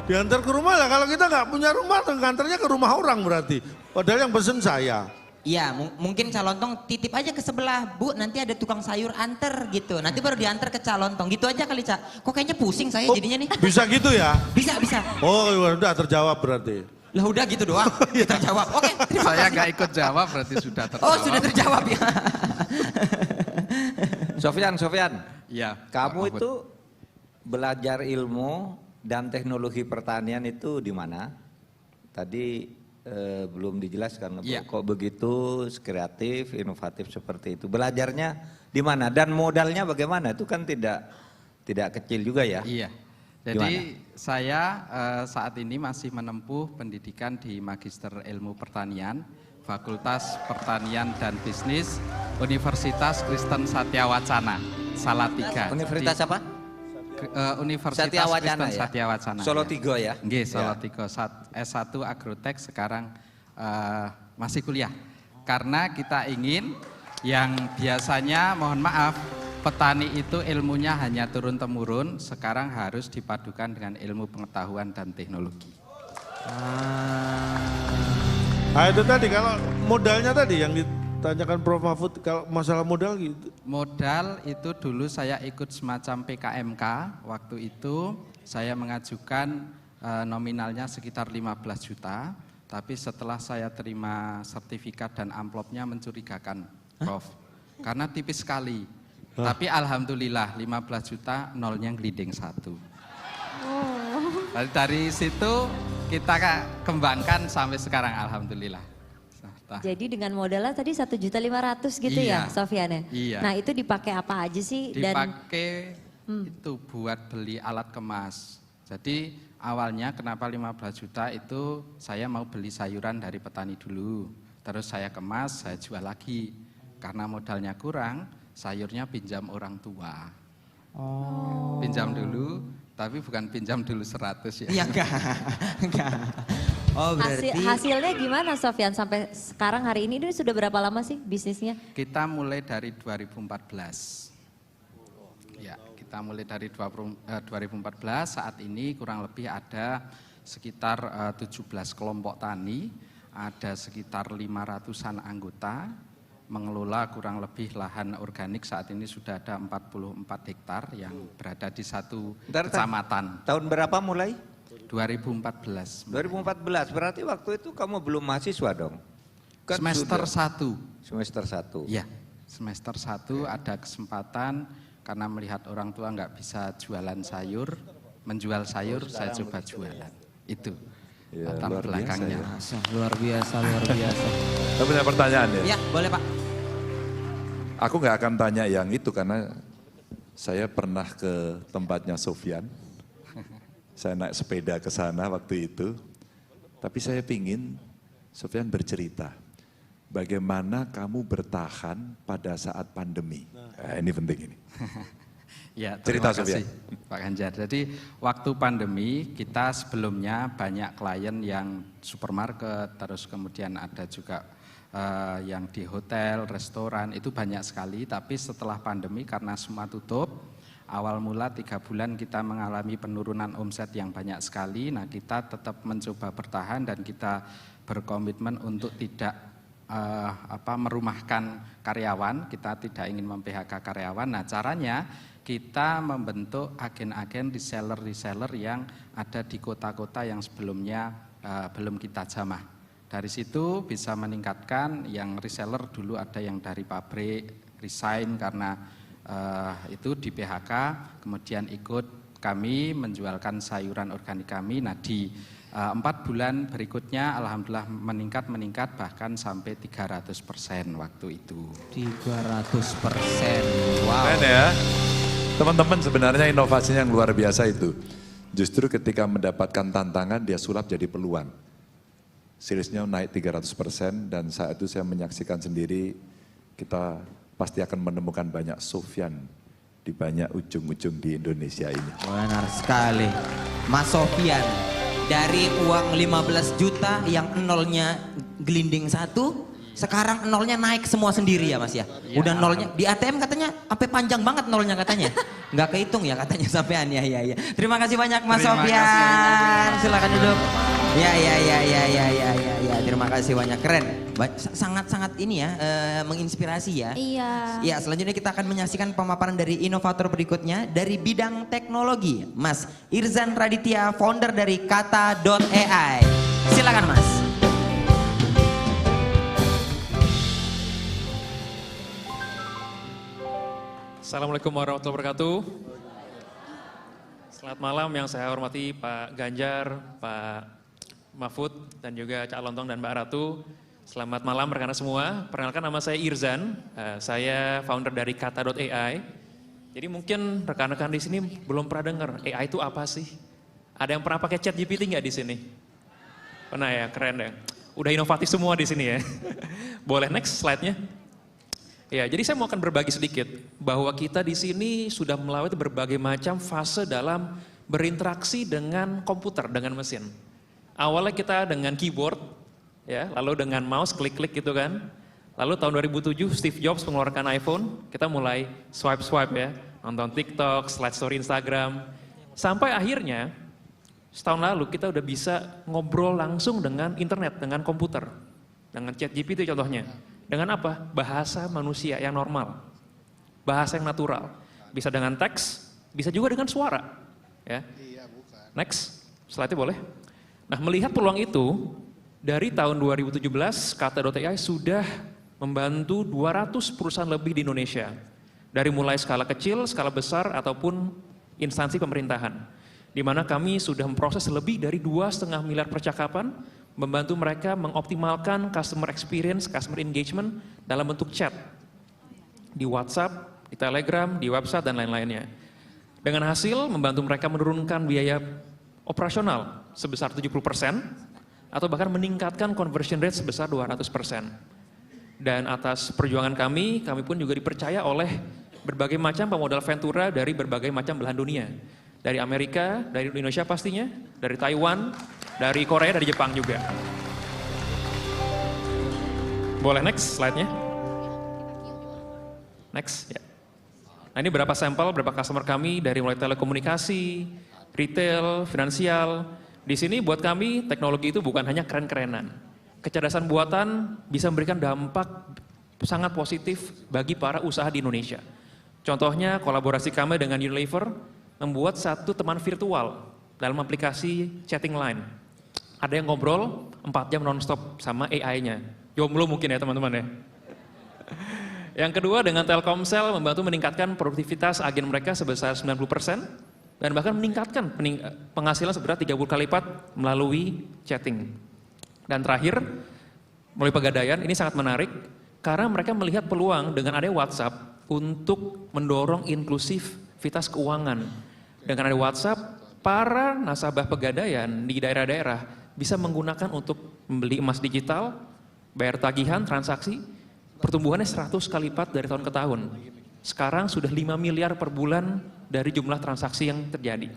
Diantar ke rumah lah, kalau kita nggak punya rumah, ngantarnya ke rumah orang berarti. Padahal yang pesen saya. Iya, mungkin calon tong titip aja ke sebelah, Bu, nanti ada tukang sayur anter gitu. Nanti baru diantar ke calon tong, gitu aja kali Cak. Kok kayaknya pusing saya jadinya nih. Bisa gitu ya? Bisa. Oh udah terjawab berarti. Lah udah gitu doang, terjawab. Oke, terima Saya kasih. nggak ikut jawab berarti sudah terjawab. Oh sudah terjawab ya. Sofyan, Iya. kamu itu belajar ilmu dan teknologi pertanian itu di mana? Tadi belum dijelaskan, Iya. kok begitu kreatif, inovatif seperti itu. Belajarnya di mana dan modalnya bagaimana? Itu kan tidak kecil juga ya. Iya. Jadi saya saat ini masih menempuh pendidikan di Magister Ilmu Pertanian, Fakultas Pertanian dan Bisnis, Universitas Kristen Satya Wacana, Salatiga. Universitas apa? Universitas Satya Wacana Kristen ya? Satya Wacana. Solo Tigo ya? Nggih, Solo Tigo. S1 Agrotek, sekarang masih kuliah. Karena kita ingin yang biasanya, mohon maaf, petani itu ilmunya hanya turun-temurun, sekarang harus dipadukan dengan ilmu pengetahuan dan teknologi. Nah itu tadi, kalau modalnya tadi yang ditanyakan Prof. Mahfud, kalau masalah modal gitu. Modal itu dulu saya ikut semacam PKMK, waktu itu saya mengajukan nominalnya sekitar 15 juta, tapi setelah saya terima sertifikat dan amplopnya mencurigakan, Prof. Karena tipis sekali. Tapi alhamdulillah 15 juta nolnya ngelinding 1. Dari situ kita kembangkan sampai sekarang alhamdulillah. Jadi dengan modalnya tadi 1.500.000 gitu Iya. ya Sofyan ya? Iya. Nah itu dipakai apa aja sih? Dipakai itu buat beli alat kemas. Jadi awalnya kenapa 15 juta itu saya mau beli sayuran dari petani dulu. Terus saya kemas, saya jual lagi. Karena modalnya kurang, sayurnya pinjam orang tua. Oh. Pinjam dulu, tapi bukan pinjam dulu 100 ya. Iya enggak. Oh berarti. Hasilnya gimana Sofyan sampai sekarang hari ini sudah berapa lama sih bisnisnya? Kita mulai dari 2014. Ya, kita mulai dari 2014, saat ini kurang lebih ada sekitar 17 kelompok tani, ada sekitar 500-an anggota, mengelola kurang lebih lahan organik saat ini sudah ada 44 hektar yang berada di satu kecamatan. Tahun berapa mulai? 2014. 2014, berarti waktu itu kamu belum mahasiswa dong? Kan Semester 1. Semester 1. Iya, semester 1 ada kesempatan karena melihat orang tua nggak bisa jualan sayur, menjual sayur, saya coba jualan. Itu latar belakangnya. Luar biasa. Saya punya pertanyaan ya. Iya, boleh Pak. Aku nggak akan tanya yang itu karena saya pernah ke tempatnya Sofyan. Saya naik sepeda ke sana waktu itu. Tapi saya pingin Sofyan bercerita. Bagaimana kamu bertahan pada saat pandemi? Ini penting ini. Ya, Cerita terima kasih Sofyan. Pak Ganjar. Jadi waktu pandemi kita sebelumnya banyak klien yang supermarket, terus kemudian ada juga yang di hotel, restoran, itu banyak sekali. Tapi setelah pandemi karena semua tutup, awal mula 3 bulan kita mengalami penurunan omset yang banyak sekali. Nah kita tetap mencoba bertahan dan kita berkomitmen untuk tidak merumahkan karyawan. Kita tidak ingin mem-PHK karyawan. Nah caranya kita membentuk agen-agen reseller yang ada di kota-kota yang sebelumnya belum kita jamah. Dari situ bisa meningkatkan yang reseller dulu ada yang dari pabrik, resign karena itu di PHK, kemudian ikut kami menjualkan sayuran organik kami. Nah di 4 bulan berikutnya alhamdulillah meningkat bahkan sampai 300% waktu itu. 300%, wow. Keren ya. Teman-teman sebenarnya inovasinya yang luar biasa itu. Justru ketika mendapatkan tantangan dia sulap jadi peluang. Salesnya naik 300% dan saat itu saya menyaksikan sendiri kita pasti akan menemukan banyak Sofyan di banyak ujung-ujung di Indonesia ini. Benar sekali. Mas Sofyan, dari uang 15 juta yang nolnya gelinding 1, sekarang nolnya naik semua sendiri ya Mas ya? Udah nolnya, di ATM katanya sampai panjang banget nolnya katanya. Nggak kehitung ya katanya sampean, ya. Terima kasih banyak Mas Sofyan. Silakan duduk. Ya. Terima kasih banyak, keren. Sangat-sangat ini ya, menginspirasi ya. Iya. Ya, selanjutnya kita akan menyaksikan pemaparan dari inovator berikutnya dari bidang teknologi, Mas Irzan Raditya, founder dari Kata.ai. Silakan Mas. Assalamualaikum warahmatullahi wabarakatuh. Selamat malam yang saya hormati Pak Ganjar, Pak Mahfud, dan juga Cak Lontong dan Mbak Ratu. Selamat malam rekan semua. Perkenalkan nama saya Irzan, saya founder dari Kata.ai. Jadi mungkin rekan-rekan di sini belum pernah dengar AI itu apa sih? Ada yang pernah pakai ChatGPT nggak di sini? Pernah ya, keren deh. Udah inovatif semua di sini ya. Boleh next slide-nya? Ya, jadi saya mau akan berbagi sedikit bahwa kita di sini sudah melewati berbagai macam fase dalam berinteraksi dengan komputer, dengan mesin. Awalnya kita dengan keyboard, ya, lalu dengan mouse klik-klik gitu kan. Lalu tahun 2007 Steve Jobs mengeluarkan iPhone, kita mulai swipe-swipe ya, nonton TikTok, slide story Instagram. Sampai akhirnya setahun lalu kita udah bisa ngobrol langsung dengan internet, dengan komputer. Dengan ChatGPT contohnya. Dengan apa? Bahasa manusia yang normal. Bahasa yang natural. Bisa dengan teks, bisa juga dengan suara. Ya. Next, slide-nya boleh. Nah, melihat peluang itu, dari tahun 2017 Kata.ai sudah membantu 200 perusahaan lebih di Indonesia. Dari mulai skala kecil, skala besar, ataupun instansi pemerintahan. Di mana kami sudah memproses lebih dari 2,5 miliar percakapan, membantu mereka mengoptimalkan customer experience, customer engagement dalam bentuk chat. Di WhatsApp, di Telegram, di website, dan lain-lainnya. Dengan hasil membantu mereka menurunkan biaya operasional sebesar 70%, atau bahkan meningkatkan conversion rate sebesar 200%. Dan atas perjuangan kami pun juga dipercaya oleh berbagai macam pemodal ventura dari berbagai macam belahan dunia. Dari Amerika, dari Indonesia pastinya, dari Taiwan, dari Korea, dari Jepang juga. Boleh next slide-nya? Next, ya. Nah, ini berapa sampel, berapa customer kami dari mulai telekomunikasi, retail, finansial. Di sini buat kami teknologi itu bukan hanya keren-kerenan. Kecerdasan buatan bisa memberikan dampak sangat positif bagi para usaha di Indonesia. Contohnya kolaborasi kami dengan Unilever membuat satu teman virtual dalam aplikasi chatting line. Ada yang ngobrol 4 jam nonstop sama AI-nya. Jomblo mungkin ya teman-teman ya. Yang kedua dengan Telkomsel membantu meningkatkan produktivitas agen mereka sebesar 90% dan bahkan meningkatkan penghasilan seberat 30 kali lipat melalui chatting. Dan terakhir, melalui Pegadaian ini sangat menarik karena mereka melihat peluang dengan adanya WhatsApp untuk mendorong inklusivitas keuangan. Dengan ada WhatsApp, para nasabah Pegadaian di daerah-daerah bisa menggunakan untuk membeli emas digital, bayar tagihan, transaksi, pertumbuhannya 100 kali lipat dari tahun ke tahun. Sekarang sudah 5 miliar per bulan dari jumlah transaksi yang terjadi.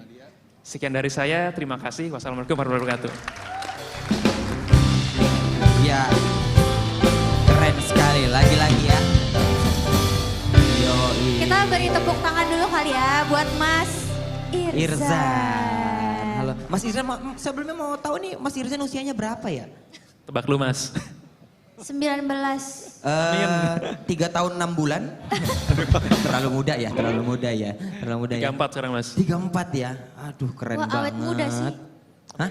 Sekian dari saya, terima kasih. Wassalamualaikum warahmatullahi wabarakatuh. Ya, keren sekali, lagi-lagi ya. Yoi. Kita beri tepuk tangan dulu kali ya buat Mas Irzan. Halo, Mas Irzan, sebelumnya mau tahu nih Mas Irzan usianya berapa ya? Tebak lu Mas. 19. 3 tahun 6 bulan. Terlalu muda ya. 34 sekarang Mas. 34 ya. Aduh keren Wah, banget. awet muda sih. Hah?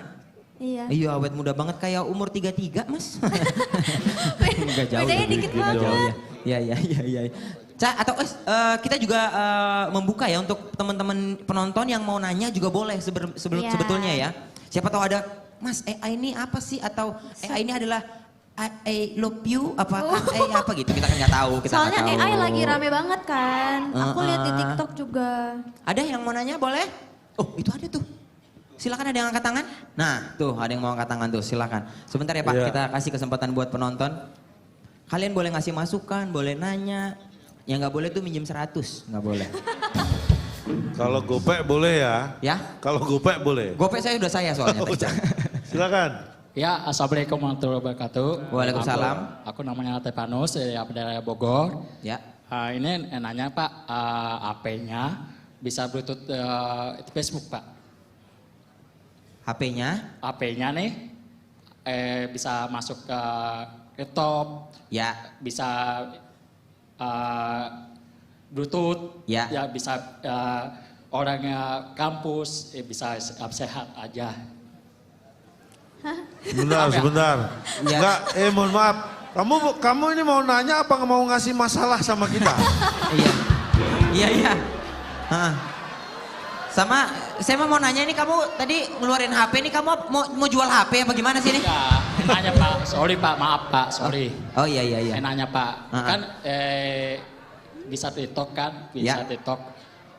Iya. Iya awet muda banget kayak umur 33 Mas. Enggak jauh. Bedanya dikit banget. Iya. Atau kita juga membuka ya untuk teman-teman penonton yang mau nanya juga boleh sebetulnya ya. Siapa tahu ada, Mas AI ini apa sih? Atau AI ini adalah I love you apa apa gitu, kita kan nggak tahu. Soalnya AI lagi rame banget kan. Aku lihat di TikTok juga. Ada yang mau nanya boleh? Oh itu ada tuh. Silakan, ada yang angkat tangan? Nah, tuh ada yang mau angkat tangan tuh, silakan. Sebentar ya Pak, Iya. kita kasih kesempatan buat penonton. Kalian boleh ngasih masukan, boleh nanya. Yang nggak boleh tuh minjem 100, nggak boleh. Kalau gopek boleh ya? Ya? Kalau gopek boleh. Gopek saya udah saya soalnya. Silakan. Ya, Assalamualaikum warahmatullahi wabarakatuh. Waalaikumsalam. Aku namanya Tepanus dari daerah Bogor. Ya. Ini nanya Pak, HP-nya bisa Bluetooth Facebook Pak? HP-nya? HP-nya nih bisa masuk ke laptop. Ya. Bisa Bluetooth. Ya. Ya bisa orangnya kampus bisa sehat aja. Sebentar. Ya. Enggak, mohon maaf. Kamu ini mau nanya apa mau ngasih masalah sama kita? Iya. Sama, saya mau nanya ini kamu tadi ngeluarin HP ini kamu mau jual HP apa gimana sih ini? Ya, nanya Pak, sorry Pak, maaf Pak, sorry. Oh iya. Nanya Pak, kan bisa TikTok kan, bisa TikTok.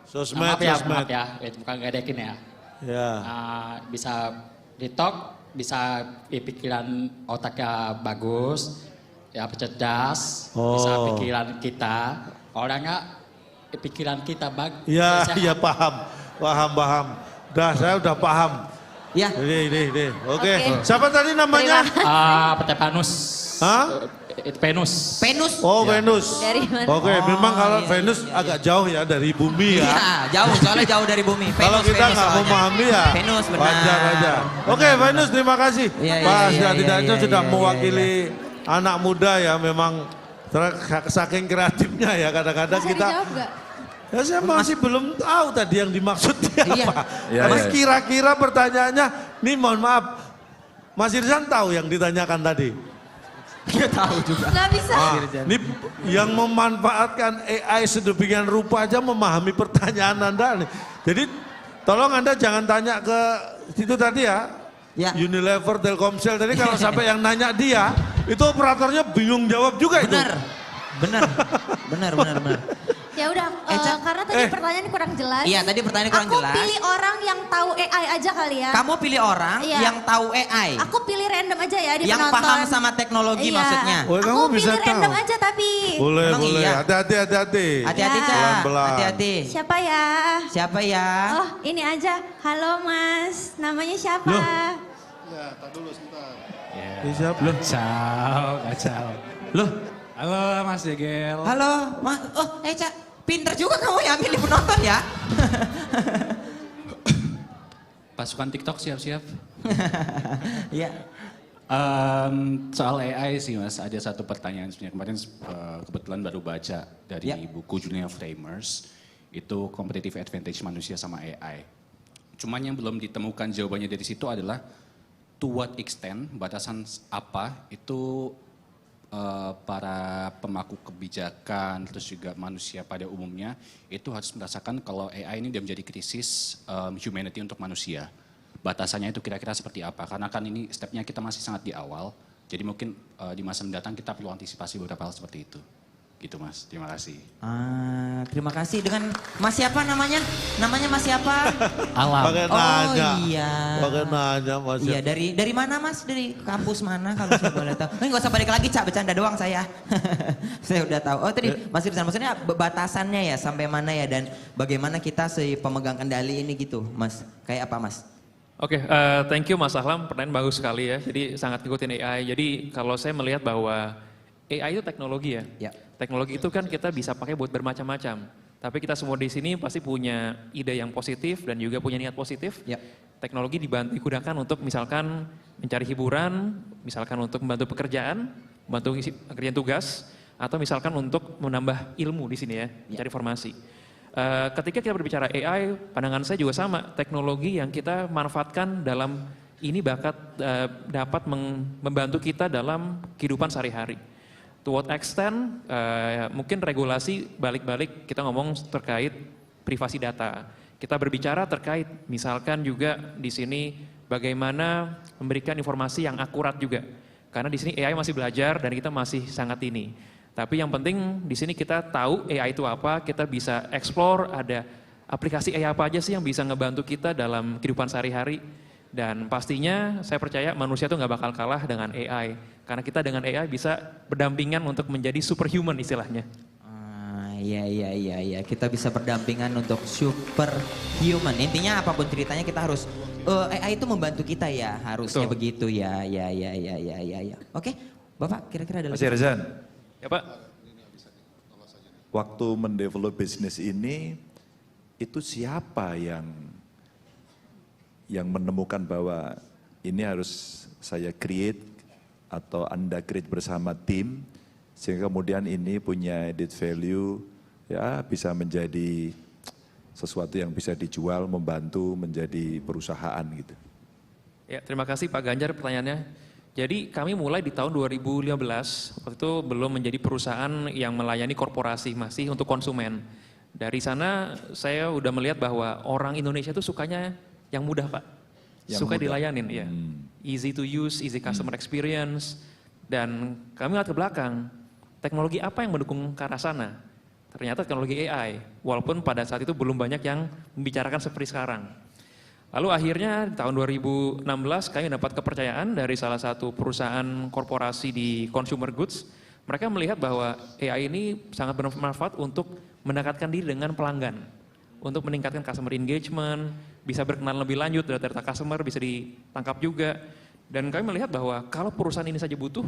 Sosmed, maaf ya, itu bukan ngedekin ya. Ya. Bisa TikTok, bisa pikiran otaknya bagus, ya cerdas, bisa pikiran kita, orangnya pikiran kita bagus. Iya paham. Dah saya udah paham. Ya. Ini. Oke. Siapa tadi namanya? Tepanus. Hah? Venus. Oh Venus. Dari mana? Oke, memang kalau Venus agak jauh ya dari bumi ya. Iya, jauh, soalnya jauh dari bumi. Kalau kita nggak memahami ya, Venus, benar. wajar aja. Oke, Venus terima kasih. Pak setidaknya sudah mewakili anak muda ya, memang saking kreatifnya ya kadang-kadang kita. Ya saya masih belum tahu tadi yang dimaksud dia apa. Mas kira-kira pertanyaannya, nih mohon maaf, Mas Irzan tahu yang ditanyakan tadi? Dia tahu juga. Nggak bisa. Ini yang memanfaatkan AI sedemikian rupa aja memahami pertanyaan Anda nih. Jadi tolong Anda jangan tanya ke situ tadi ya. Unilever, Telkomsel tadi kalau sampai yang nanya dia, itu operatornya bingung jawab juga itu. Benar. Ya udah, karena tadi pertanyaan kurang jelas. Iya, tadi pertanyaan kurang jelas. Aku pilih orang yang tahu AI aja kali ya. Kamu pilih orang yang tahu AI. Aku pilih random aja ya di yang penonton. paham sama teknologi maksudnya. Aku pilih random aja tapi. Boleh. Iya? Hati-hati. Hati-hati, Ca. Pelan-pelan. Hati-hati. Siapa ya? ya? Oh, ini aja. Halo Mas, namanya siapa? Ya, tak dulu sebentar. Siapa? Kacau. Loh? Halo Mas Jegel. Halo, Mas. Oh, Ca. Pinter juga kamu yang milih penonton ya. Pasukan TikTok siap-siap. Iya. Soal AI sih Mas, ada satu pertanyaan sebenarnya. Kemarin kebetulan baru baca dari buku Junior Framers. Itu competitive advantage manusia sama AI. Cuman yang belum ditemukan jawabannya dari situ adalah to what extent, batasan apa itu para pemangku kebijakan, terus juga manusia pada umumnya, itu harus merasakan kalau AI ini udah menjadi krisis humanity untuk manusia. Batasannya itu kira-kira seperti apa? Karena kan ini stepnya kita masih sangat di awal, jadi mungkin di masa mendatang kita perlu antisipasi beberapa hal seperti itu. Gitu Mas, terima kasih. Terima kasih. Dengan Mas siapa namanya? Namanya Mas siapa? Alam. Pakai nanya. Iya. Pakai nanya Mas. Iya, dari mana Mas? Dari kampus mana kalau saya boleh tahu? Nggak usah balik lagi, Cak, bercanda doang saya. Saya udah tahu. Oh tadi Mas Irzan, maksudnya batasannya ya sampai mana ya dan bagaimana kita si pemegang kendali ini gitu Mas? Kayak apa Mas? Oke, thank you Mas Ahlam, pertanyaan bagus sekali ya. Jadi sangat ngikutin AI. Jadi kalau saya melihat bahwa AI itu teknologi ya. Teknologi itu kan kita bisa pakai buat bermacam-macam. Tapi kita semua di sini pasti punya ide yang positif dan juga punya niat positif. Teknologi digunakan untuk misalkan mencari hiburan, misalkan untuk membantu pekerjaan, membantu pekerjaan tugas, atau misalkan untuk menambah ilmu di sini ya, mencari informasi. Ketika kita berbicara AI, pandangan saya juga sama. Teknologi yang kita manfaatkan dalam ini dapat membantu kita dalam kehidupan sehari-hari. To what extent, mungkin regulasi balik-balik kita ngomong terkait privasi data. Kita berbicara terkait misalkan juga di sini bagaimana memberikan informasi yang akurat juga. Karena di sini AI masih belajar dan kita masih sangat ini. Tapi yang penting di sini kita tahu AI itu apa, kita bisa explore, ada aplikasi AI apa aja sih yang bisa ngebantu kita dalam kehidupan sehari-hari. Dan pastinya saya percaya manusia tuh nggak bakal kalah dengan AI. Karena kita dengan AI bisa berdampingan untuk menjadi superhuman istilahnya. Iya. Kita bisa berdampingan untuk superhuman. Intinya apapun ceritanya kita harus, AI itu membantu kita ya, harusnya begitu ya. Oke, Bapak kira-kira ada lagi? Mas Irzan. Ya Pak. Waktu mendevelop bisnis ini, itu siapa yang menemukan bahwa ini harus saya create atau Anda create bersama tim, sehingga kemudian ini punya added value, ya bisa menjadi sesuatu yang bisa dijual, membantu menjadi perusahaan gitu. Ya, terima kasih Pak Ganjar pertanyaannya. Jadi kami mulai di tahun 2015, waktu itu belum menjadi perusahaan yang melayani korporasi, masih untuk konsumen. Dari sana saya udah melihat bahwa orang Indonesia itu sukanya yang mudah Pak, suka dilayanin ya. Easy to use, easy customer experience. Dan kami lihat ke belakang, teknologi apa yang mendukung ke arah sana? Ternyata teknologi AI, walaupun pada saat itu belum banyak yang membicarakan seperti sekarang. Lalu akhirnya di tahun 2016 kami dapat kepercayaan dari salah satu perusahaan korporasi di consumer goods. Mereka melihat bahwa AI ini sangat bermanfaat untuk mendekatkan diri dengan pelanggan. Untuk meningkatkan customer engagement, bisa berkenalan lebih lanjut, data customer bisa ditangkap juga. Dan kami melihat bahwa kalau perusahaan ini saja butuh,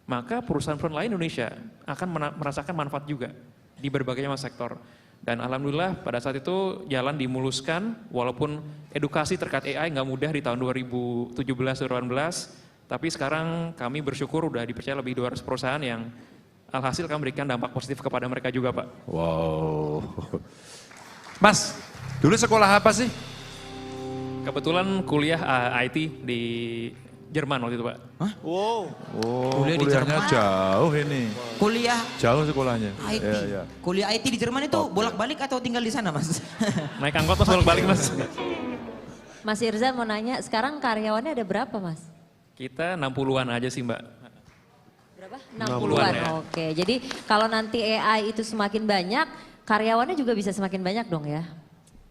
maka perusahaan lain Indonesia akan merasakan manfaat juga di berbagai macam sektor. Dan alhamdulillah pada saat itu jalan dimuluskan, walaupun edukasi terkait AI nggak mudah di tahun 2017-2018, tapi sekarang kami bersyukur udah dipercaya lebih 200 perusahaan yang alhasil kami berikan dampak positif kepada mereka juga Pak. Wow. Mas, dulu sekolah apa sih? Kebetulan kuliah IT di Jerman waktu itu Pak. Hah? Wow. Oh, Kuliah di kuliahnya Jerman. jauh ini. Kuliah Jauh sekolahnya. IT. Iya. Kuliah IT di Jerman itu bolak-balik atau tinggal di sana Mas? Naik angkot Mas, bolak-balik Mas. Mas Irzan mau nanya, sekarang karyawannya ada berapa Mas? Kita 60-an aja sih Mbak. Berapa? 60-an ya. Oke, jadi kalau nanti AI itu semakin banyak, karyawannya juga bisa semakin banyak dong ya?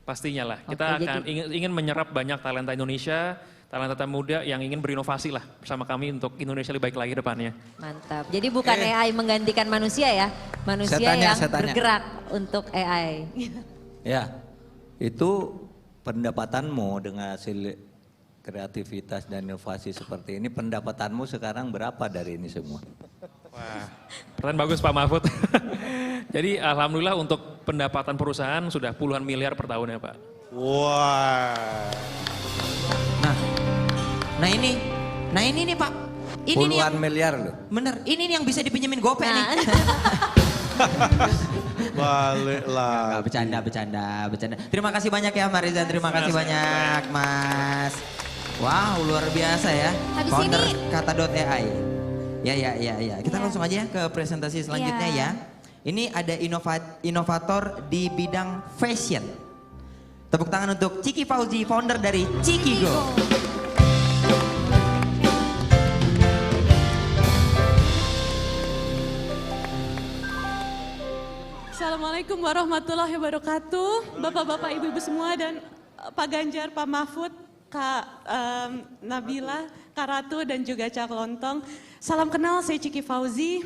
Pastinya lah, kita akan ingin menyerap banyak talenta Indonesia, talenta muda yang ingin berinovasi lah bersama kami untuk Indonesia lebih baik lagi depannya. Mantap, jadi bukan AI menggantikan manusia ya, manusia yang bergerak untuk AI. Ya, itu pendapatanmu dengan hasil kreativitas dan inovasi seperti ini, pendapatanmu sekarang berapa dari ini semua? Wah, pertanyaan bagus Pak Mahfud. Jadi alhamdulillah untuk pendapatan perusahaan sudah puluhan miliar per tahun ya Pak. Wah. Nah ini nih Pak. Ini puluhan miliar loh. Bener, ini nih yang bisa dipinjemin GoPay nih. Balik lah. Bercanda. Terima kasih banyak ya Marizan, terima kasih banyak Mas. Wow, luar biasa ya. Habis Founder ini kata.ai. Ya. Kita langsung aja ke presentasi selanjutnya ya. Ini ada inovator di bidang fashion. Tepuk tangan untuk Ciki Fauzi, founder dari Cikigo. Assalamualaikum warahmatullahi wabarakatuh. Bapak-bapak, ibu-ibu semua dan Pak Ganjar, Pak Mahfud, Kak Nabila, Kak Ratu dan juga Cak Lontong. Salam kenal, saya Ciki Fauzi.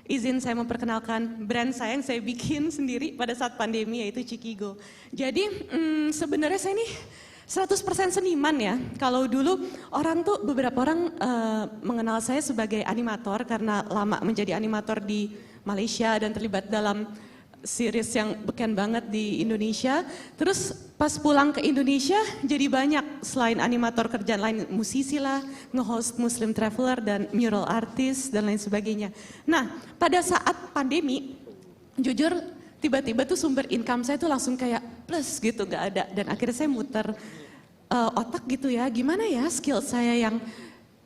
Izin saya memperkenalkan brand saya yang saya bikin sendiri pada saat pandemi, yaitu Cikigo. Jadi sebenarnya saya ini 100% seniman ya. Kalau dulu beberapa orang mengenal saya sebagai animator karena lama menjadi animator di Malaysia dan terlibat dalam series yang beken banget di Indonesia. Terus pas pulang ke Indonesia jadi banyak, selain animator kerjaan lain, musisi lah, nge-host Muslim Traveler dan mural artist dan lain sebagainya. Nah pada saat pandemi, jujur tiba-tiba tuh sumber income saya tuh langsung kayak plus gitu, gak ada. Dan akhirnya saya muter otak gitu ya, gimana ya skill saya yang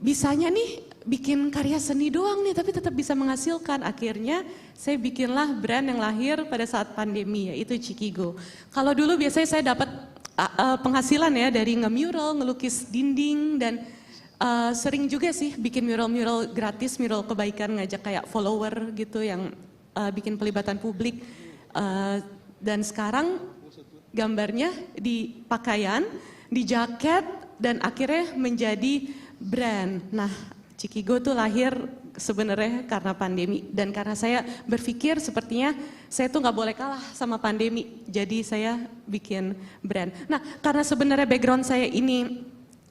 bisanya nih bikin karya seni doang nih tapi tetap bisa menghasilkan. Akhirnya saya bikinlah brand yang lahir pada saat pandemi, yaitu Cikigo. Kalau dulu biasanya saya dapat penghasilan ya dari nge-mural, ngelukis dinding, dan sering juga sih bikin mural-mural gratis, mural kebaikan, ngajak kayak follower gitu yang bikin pelibatan publik. Dan sekarang gambarnya di pakaian, di jaket, dan akhirnya menjadi brand. Nah, Cikigo tuh lahir sebenarnya karena pandemi, dan karena saya berpikir sepertinya saya tuh nggak boleh kalah sama pandemi, jadi saya bikin brand. Nah, karena sebenarnya background saya ini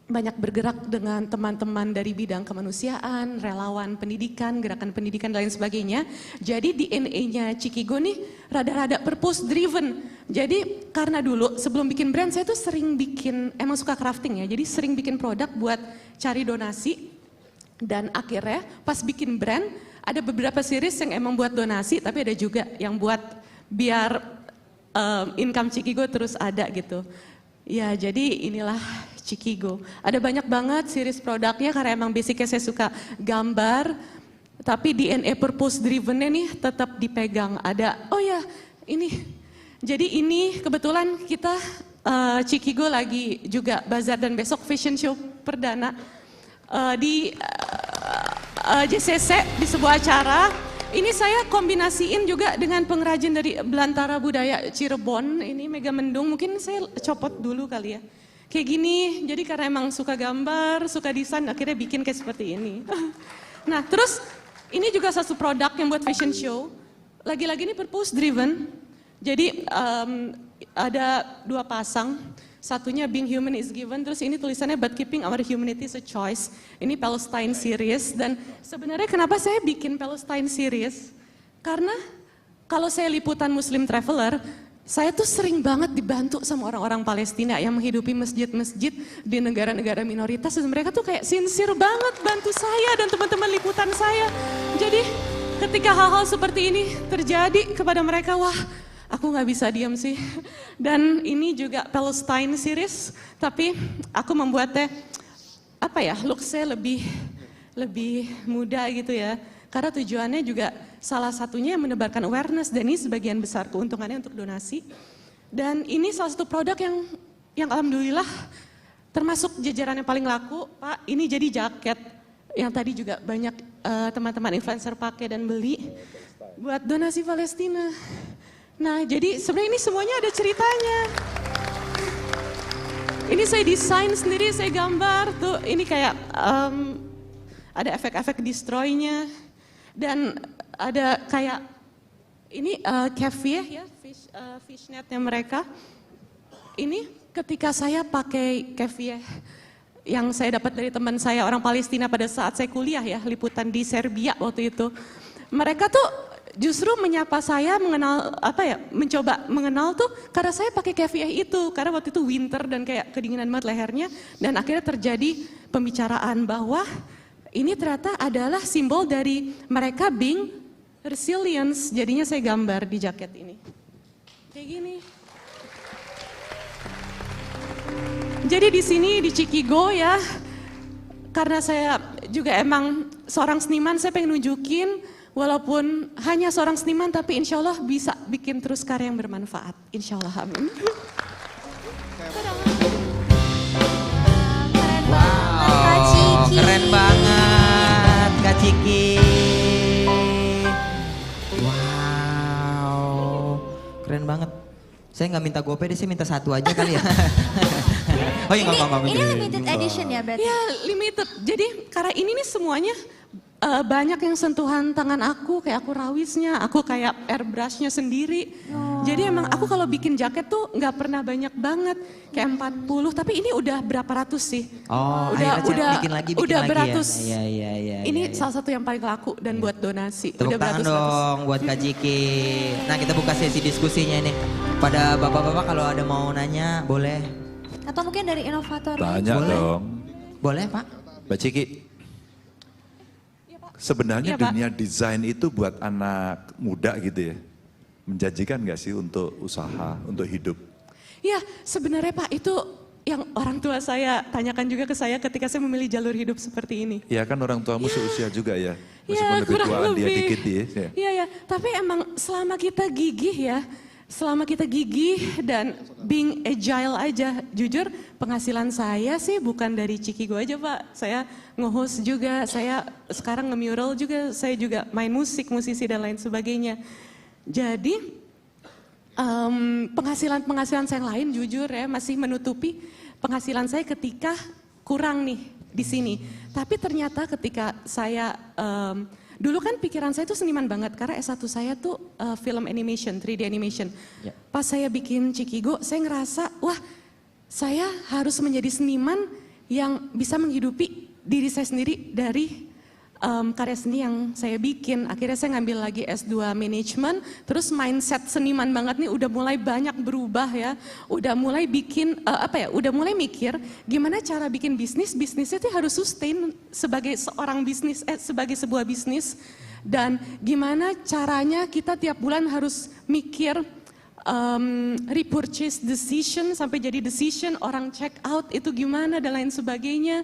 banyak bergerak dengan teman-teman dari bidang kemanusiaan, relawan pendidikan, gerakan pendidikan dan lain sebagainya. Jadi DNA-nya Cikigo nih rada-rada purpose driven. Jadi karena dulu sebelum bikin brand saya tuh sering bikin, emang suka crafting ya, jadi sering bikin produk buat cari donasi. Dan akhirnya pas bikin brand ada beberapa series yang emang buat donasi, tapi ada juga yang buat biar income Cikigo terus ada gitu. Ya jadi inilah Cikigo. Ada banyak banget series produknya karena emang basicnya saya suka gambar, tapi DNA purpose driven-nya nih tetap dipegang. Ada, oh ya ini, jadi ini kebetulan kita Cikigo lagi juga bazar dan besok fashion show perdana di JCC di sebuah acara. Ini saya kombinasiin juga dengan pengrajin dari Belantara Budaya Cirebon, ini Mega Mendung, mungkin saya copot dulu kali ya. Kayak gini, jadi karena emang suka gambar, suka desain, akhirnya bikin kayak seperti ini. Nah terus ini juga satu produk yang buat fashion show, lagi-lagi ini purpose driven. Jadi ada 2 pasang, satunya Being Human is Given, terus ini tulisannya But Keeping Our Humanity is a Choice. Ini Palestine series, dan sebenarnya kenapa saya bikin Palestine series? Karena kalau saya liputan Muslim Traveler, saya tuh sering banget dibantu sama orang-orang Palestina yang menghidupi masjid-masjid di negara-negara minoritas, dan mereka tuh kayak sincere banget bantu saya dan teman-teman liputan saya. Jadi ketika hal-hal seperti ini terjadi kepada mereka, wah aku nggak bisa diam sih. Dan ini juga Palestine series, tapi aku membuatnya apa ya, look saya lebih muda gitu ya. Karena tujuannya juga salah satunya menebarkan awareness, dan ini sebagian besar keuntungannya untuk donasi. Dan ini salah satu produk yang alhamdulillah termasuk jajaran yang paling laku, Pak. Ini jadi jaket yang tadi juga banyak teman-teman influencer pakai dan beli buat donasi Palestina. Nah, jadi sebenarnya ini semuanya ada ceritanya. Ini saya desain sendiri, saya gambar tuh. Ini kayak ada efek-efek destroy-nya, dan ada kayak ini caviar ya, fishnetnya mereka. Ini ketika saya pakai caviar yang saya dapat dari teman saya orang Palestina pada saat saya kuliah ya, liputan di Serbia waktu itu. Mereka tuh justru menyapa saya, mencoba mengenal tuh karena saya pakai caviar itu, karena waktu itu winter dan kayak kedinginan banget lehernya, dan akhirnya terjadi pembicaraan bahwa ini ternyata adalah simbol dari mereka being resilience. Jadinya saya gambar di jaket ini kayak gini. Jadi di sini di Cikigo ya, karena saya juga emang seorang seniman, saya pengen nunjukin walaupun hanya seorang seniman, tapi insya Allah bisa bikin terus karya yang bermanfaat. Insya Allah, amin. Wow, keren banget Kak Ciki. Wow, keren banget. Saya nggak minta gope deh, saya minta 1 aja kali ya. Oh iya, nggak. Ini limited edition ya berarti? Ya limited, jadi karena ini nih semuanya banyak yang sentuhan tangan aku, kayak aku rawisnya, aku kayak airbrushnya sendiri. Jadi emang aku kalau bikin jaket tuh nggak pernah banyak banget, kayak 40, tapi ini udah berapa ratus sih. Oh, udah bikin lagi beratus. Ya. Iya. Ini salah satu yang paling laku dan buat donasi. Tepuk tangan dong buat Kak Ciki. Nah, kita buka sesi diskusinya nih. Pada bapak-bapak kalau ada mau nanya boleh. Atau mungkin dari inovator. Banyak dong. Boleh Pak. Mbak Ciki. Sebenarnya Iya, Pak. dunia desain itu buat anak muda gitu ya, menjanjikan nggak sih untuk usaha, untuk hidup? Ya sebenarnya Pak, itu yang orang tua saya tanyakan juga ke saya ketika saya memilih jalur hidup seperti ini. Ya kan orang tuamu seusia juga ya, meskipun lebih kurang tuaan dia lebih. dikit ya. Iya, tapi emang selama kita gigih ya, dan being agile aja, jujur penghasilan saya sih bukan dari Cikigo aja Pak. Saya nge-host juga, saya sekarang nge-mural juga, saya juga main musik, musisi dan lain sebagainya. Jadi penghasilan saya yang lain jujur ya masih menutupi penghasilan saya ketika kurang nih di sini. Tapi ternyata ketika saya, dulu kan pikiran saya tuh seniman banget karena S1 saya tuh film animation, 3D animation. Pas saya bikin Cikigo, saya ngerasa wah saya harus menjadi seniman yang bisa menghidupi diri saya sendiri dari karya seni yang saya bikin. Akhirnya saya ngambil lagi S2 Management, terus mindset seniman banget nih udah mulai banyak berubah ya. Udah mulai bikin, udah mulai mikir gimana cara bikin bisnisnya itu harus sustain sebagai seorang bisnis, sebagai sebuah bisnis. Dan gimana caranya kita tiap bulan harus mikir repurchase decision sampai jadi decision, orang check out itu gimana dan lain sebagainya.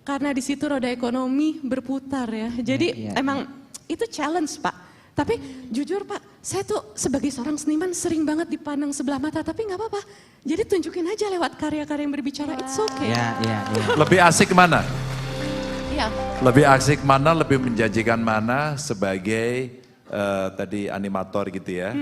Karena di situ roda ekonomi berputar ya. Jadi emang itu challenge Pak. Tapi jujur Pak, saya tuh sebagai seorang seniman sering banget dipandang sebelah mata. Tapi nggak apa-apa. Jadi tunjukin aja lewat karya-karya yang berbicara. It's okay. Lebih asik mana? Iya. Lebih asik mana, lebih menjanjikan mana sebagai tadi animator gitu ya.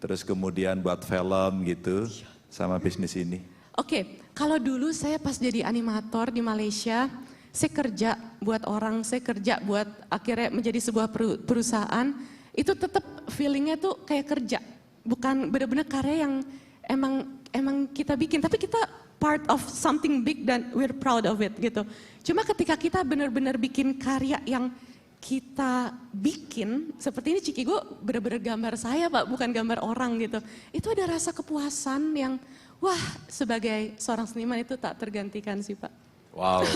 Terus kemudian buat film gitu sama bisnis ini. Oke, kalau dulu saya pas jadi animator di Malaysia, saya kerja buat orang, saya kerja buat akhirnya menjadi sebuah perusahaan, itu tetap feelingnya tuh kayak kerja, bukan benar-benar karya yang emang kita bikin, tapi kita part of something big dan we're proud of it gitu. Cuma ketika kita benar-benar bikin karya yang kita bikin, seperti ini Cikigo benar-benar gambar saya Pak, bukan gambar orang gitu. Itu ada rasa kepuasan yang, wah sebagai seorang seniman itu tak tergantikan sih Pak. Wow.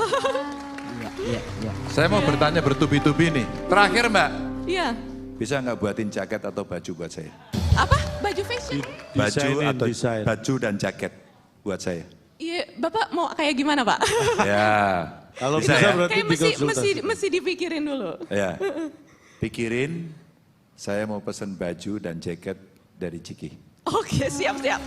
Saya mau bertanya bertubi-tubi nih. Terakhir Mbak. Iya. Bisa nggak buatin jaket atau baju buat saya? Apa? Baju fashion? Baju dan jaket buat saya. Iya, Bapak mau kayak gimana Pak? Ya. Kalau bisa bisa ya? berarti Kayak mesti dipikirin dulu. Ya. Pikirin, saya mau pesen baju dan jaket dari Ciki. Oke, siap-siap.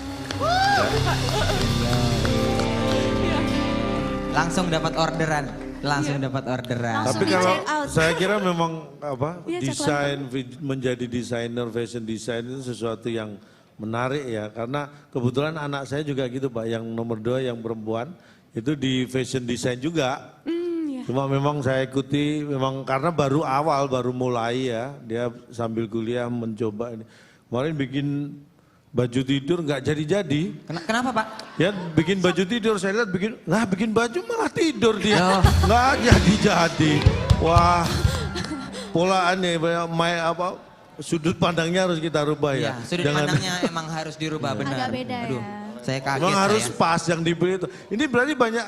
Langsung dapat orderan. Tapi kalau saya kira memang Iya, desain menjadi desainer fashion design itu sesuatu yang menarik ya, karena kebetulan anak saya juga gitu Pak, yang nomor 2 yang perempuan itu di fashion design juga. Cuma memang saya ikuti memang karena baru mulai ya, dia sambil kuliah mencoba ini. Kemarin bikin baju tidur nggak jadi-jadi. Kenapa Pak? Ya bikin baju tidur, saya lihat bikin baju malah tidur dia. Nggak jadi-jadi. Wah, pola aneh, sudut pandangnya harus kita rubah ya. Sudut pandangnya emang harus dirubah benar. Agak beda ya. Saya kaget. Memang harus pas yang dibeli itu. Ini berarti banyak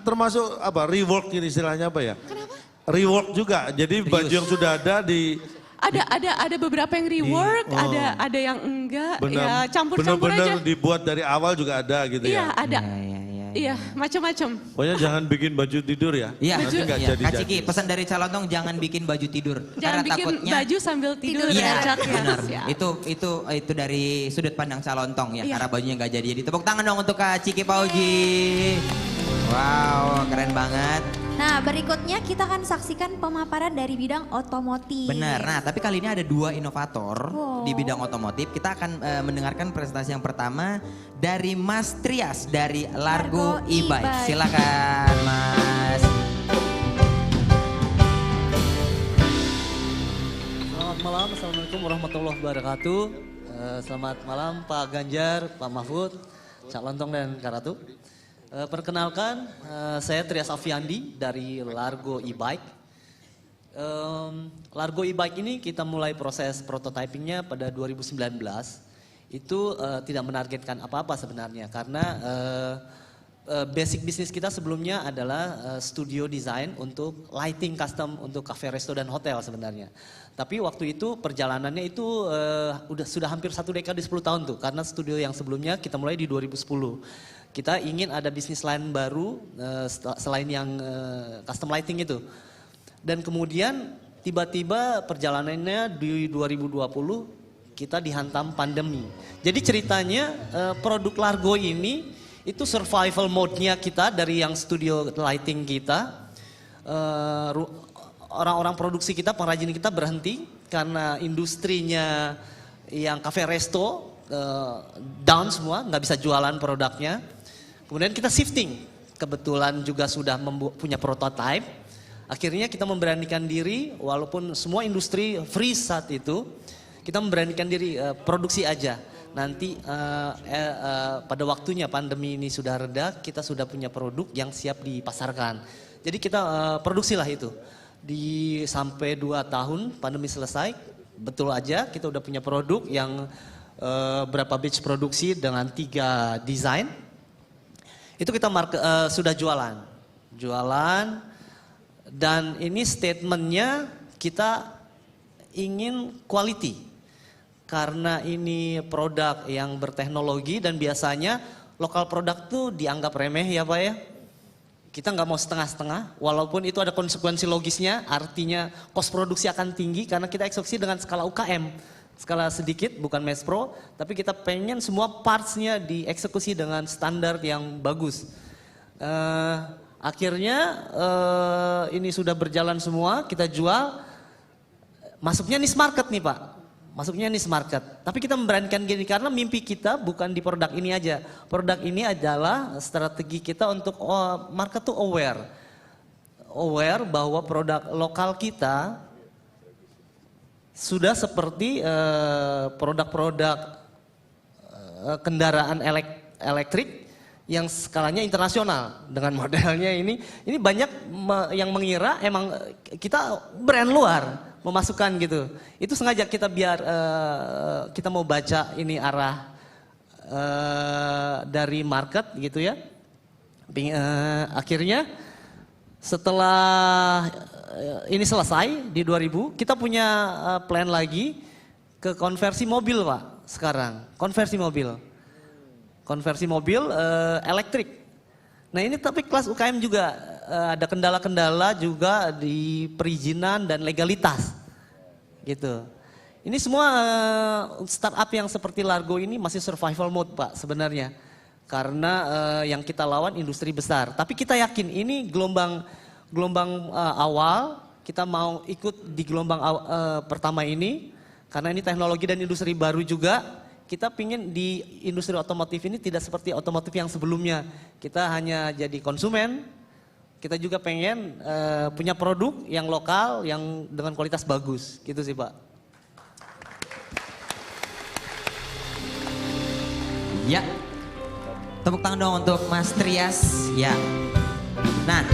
termasuk rework ini istilahnya apa ya? Kenapa? Rework juga. Jadi baju yang sudah ada di Ada beberapa yang rework, ada yang enggak, ya campur-campur aja. Benar-benar dibuat dari awal juga ada gitu ya? Iya ada, iya macam-macam. Pokoknya jangan bikin baju tidur ya? Iya, Kak Ciki, pesan dari Calontong jangan bikin baju tidur. Jangan bikin takutnya, baju sambil tidur. Iya, benar. Ya. Itu dari sudut pandang Calontong ya, karena bajunya nggak jadi. Tepuk tangan dong untuk Kak Ciki Pauji. Wow, keren banget. Nah, berikutnya kita akan saksikan pemaparan dari bidang otomotif. Benar, nah tapi kali ini ada 2 inovator di bidang otomotif. Kita akan mendengarkan presentasi yang pertama dari Mas Trias dari Largo E-Bike. Silakan Mas. Selamat malam, Assalamualaikum warahmatullahi wabarakatuh. Selamat malam Pak Ganjar, Pak Mahfud, Cak Lontong dan Kak Ratu. Perkenalkan, saya Trias Afiandi dari Largo E-Bike. Largo E-Bike ini kita mulai proses prototypingnya pada 2019. Itu tidak menargetkan apa-apa sebenarnya karena basic bisnis kita sebelumnya adalah studio design untuk lighting custom untuk cafe, resto dan hotel sebenarnya. Tapi waktu itu perjalanannya itu sudah hampir 1 dekade 10 tahun tuh karena studio yang sebelumnya kita mulai di 2010. Kita ingin ada bisnis lain baru selain yang custom lighting itu. Dan kemudian tiba-tiba perjalanannya di 2020 kita dihantam pandemi. Jadi ceritanya produk Largo ini itu survival mode-nya kita dari yang studio lighting kita. Orang-orang produksi kita, pengrajin kita berhenti karena industrinya yang cafe resto down semua, nggak bisa jualan produknya. Kemudian kita shifting, kebetulan juga sudah punya prototype. Akhirnya kita memberanikan diri, walaupun semua industri freeze saat itu, kita memberanikan diri produksi aja. Nanti pada waktunya pandemi ini sudah reda, kita sudah punya produk yang siap dipasarkan. Jadi kita produksilah itu. Sampai 2 tahun pandemi selesai, betul aja kita udah punya produk yang berapa batch produksi dengan 3 desain. Itu kita sudah jualan. Dan ini statementnya kita ingin quality. Karena ini produk yang berteknologi dan biasanya lokal produk tuh dianggap remeh ya Pak ya. Kita nggak mau setengah-setengah, walaupun itu ada konsekuensi logisnya, artinya kos produksi akan tinggi karena kita eksekusi dengan skala UKM. Skala sedikit, bukan mass pro, tapi kita pengen semua partsnya dieksekusi dengan standar yang bagus. Akhirnya ini sudah berjalan semua, kita jual, masuknya niche market nih Pak. Masuknya niche market, tapi kita memberanikan gini karena mimpi kita bukan di produk ini aja. Produk ini adalah strategi kita untuk market tuh aware bahwa produk lokal kita sudah seperti produk-produk kendaraan elektrik yang skalanya internasional dengan modelnya ini banyak yang mengira emang kita brand luar memasukkan gitu. Itu sengaja kita biar kita mau baca ini arah dari market gitu ya. Akhirnya setelah ini selesai di 2000 kita punya plan lagi ke konversi mobil Pak sekarang. Konversi mobil elektrik. Nah ini tapi kelas UKM juga ada kendala-kendala juga di perizinan dan legalitas gitu. Ini semua startup yang seperti Largo ini masih survival mode Pak sebenarnya. Karena yang kita lawan industri besar. Tapi kita yakin ini gelombang awal, kita mau ikut di gelombang pertama ini. Karena ini teknologi dan industri baru juga. Kita pingin di industri otomotif ini tidak seperti otomotif yang sebelumnya. Kita hanya jadi konsumen, kita juga pengen punya produk yang lokal, yang dengan kualitas bagus. Gitu sih Pak. Ya, tepuk tangan dong untuk Mas Trias. Ya, nah.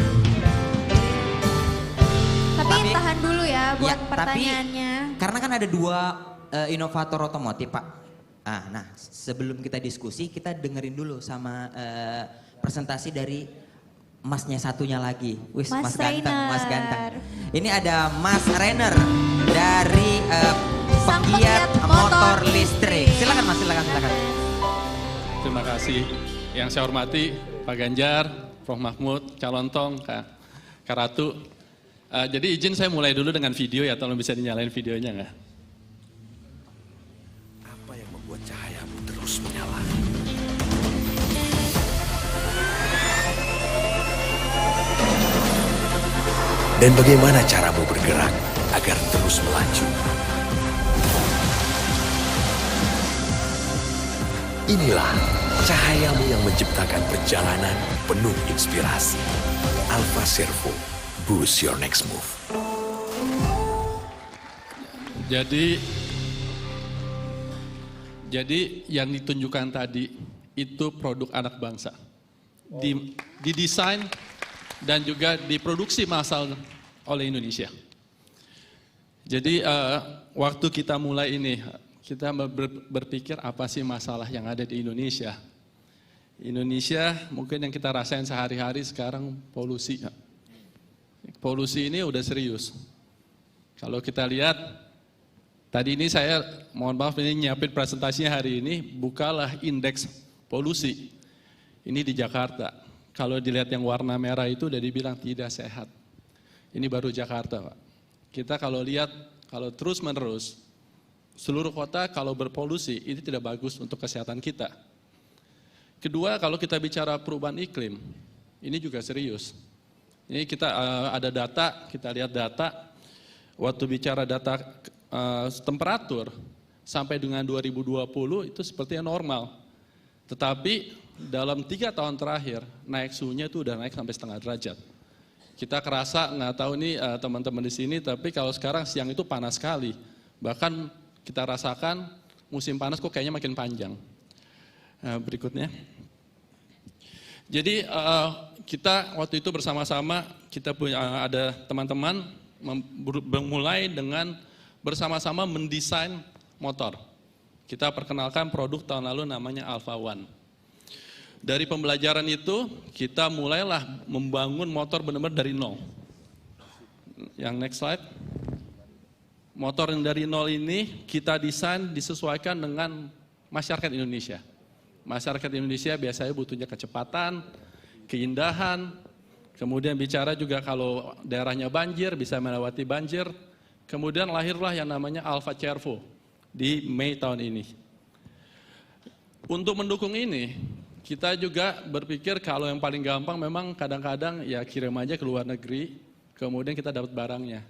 Tapi tahan dulu ya buat pertanyaannya. Tapi, karena kan ada 2 inovator otomotif Pak. Nah, sebelum kita diskusi, kita dengerin dulu sama presentasi dari masnya satunya lagi. Wis, Mas Ganteng. Ini ada Mas Rainer dari pegiat motor listrik. Silakan Mas, silakan. Terima kasih. Yang saya hormati Pak Ganjar, Prof Mahmud, Cak Lontong, Kak Ratu. Jadi izin saya mulai dulu dengan video ya, tolong bisa dinyalain videonya nggak? Cahayamu terus menyala. Dan bagaimana caramu bergerak agar terus melaju? Inilah cahayamu yang menciptakan perjalanan penuh inspirasi. Alfa Servo, boost your next move. Jadi yang ditunjukkan tadi itu produk anak bangsa. Didesain dan juga diproduksi massal oleh Indonesia. Jadi waktu kita mulai ini, kita berpikir apa sih masalah yang ada di Indonesia. Indonesia mungkin yang kita rasain sehari-hari sekarang polusi. Polusi ini udah serius. Kalau kita lihat, tadi ini saya, mohon maaf ini nyiapin presentasinya hari ini, bukalah indeks polusi. Ini di Jakarta. Kalau dilihat yang warna merah itu udah dibilang tidak sehat. Ini baru Jakarta Pak. Kita kalau lihat, kalau terus menerus, seluruh kota kalau berpolusi, itu tidak bagus untuk kesehatan kita. Kedua, kalau kita bicara perubahan iklim, ini juga serius. Ini kita ada data, kita lihat data, waktu bicara data temperatur, sampai dengan 2020 itu sepertinya normal. Tetapi dalam 3 tahun terakhir naik suhunya itu udah naik sampai setengah derajat. Kita kerasa, nggak tahu nih teman-teman di sini, tapi kalau sekarang siang itu panas sekali. Bahkan kita rasakan musim panas kok kayaknya makin panjang. Berikutnya. Jadi kita waktu itu bersama-sama, kita punya ada teman-teman mulai dengan bersama-sama mendesain motor. Kita perkenalkan produk tahun lalu namanya Alpha One. Dari pembelajaran itu, kita mulailah membangun motor benar-benar dari nol. Yang next slide. Motor yang dari nol ini kita desain disesuaikan dengan masyarakat Indonesia. Masyarakat Indonesia biasanya butuhnya kecepatan, keindahan, kemudian bicara juga kalau daerahnya banjir, bisa melewati banjir. Kemudian lahirlah yang namanya Alfa Cervo di Mei tahun ini. Untuk mendukung ini, kita juga berpikir kalau yang paling gampang memang kadang-kadang ya kirim aja ke luar negeri, kemudian kita dapat barangnya.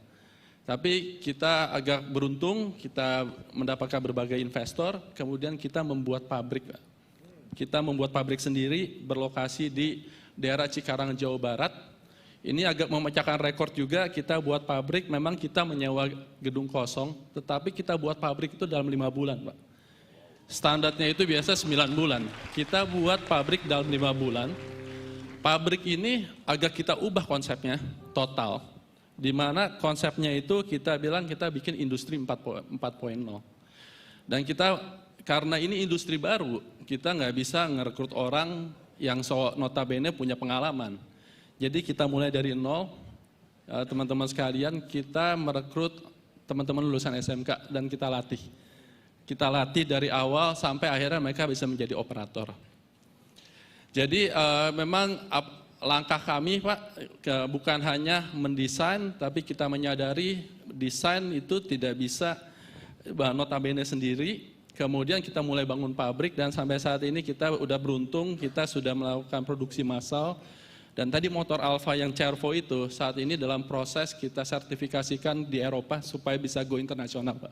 Tapi kita agak beruntung, kita mendapatkan berbagai investor, kemudian kita membuat pabrik. Kita membuat pabrik sendiri berlokasi di daerah Cikarang, Jawa Barat. Ini agak memecahkan rekor juga, kita buat pabrik, memang kita menyewa gedung kosong, tetapi kita buat pabrik itu dalam 5 bulan, Pak. Standarnya itu biasa 9 bulan. Kita buat pabrik dalam 5 bulan. Pabrik ini agak kita ubah konsepnya total. Di mana konsepnya itu kita bilang kita bikin industri 4.0. Dan kita karena ini industri baru, kita nggak bisa ngerekrut orang yang notabene punya pengalaman. Jadi kita mulai dari nol, teman-teman sekalian, kita merekrut teman-teman lulusan SMK dan kita latih. Kita latih dari awal sampai akhirnya mereka bisa menjadi operator. Jadi memang langkah kami Pak bukan hanya mendesain, tapi kita menyadari desain itu tidak bisa notabene sendiri. Kemudian kita mulai bangun pabrik dan sampai saat ini kita udah beruntung, kita sudah melakukan produksi massal. Dan tadi motor Alfa yang Cervo itu saat ini dalam proses kita sertifikasikan di Eropa supaya bisa go internasional Pak.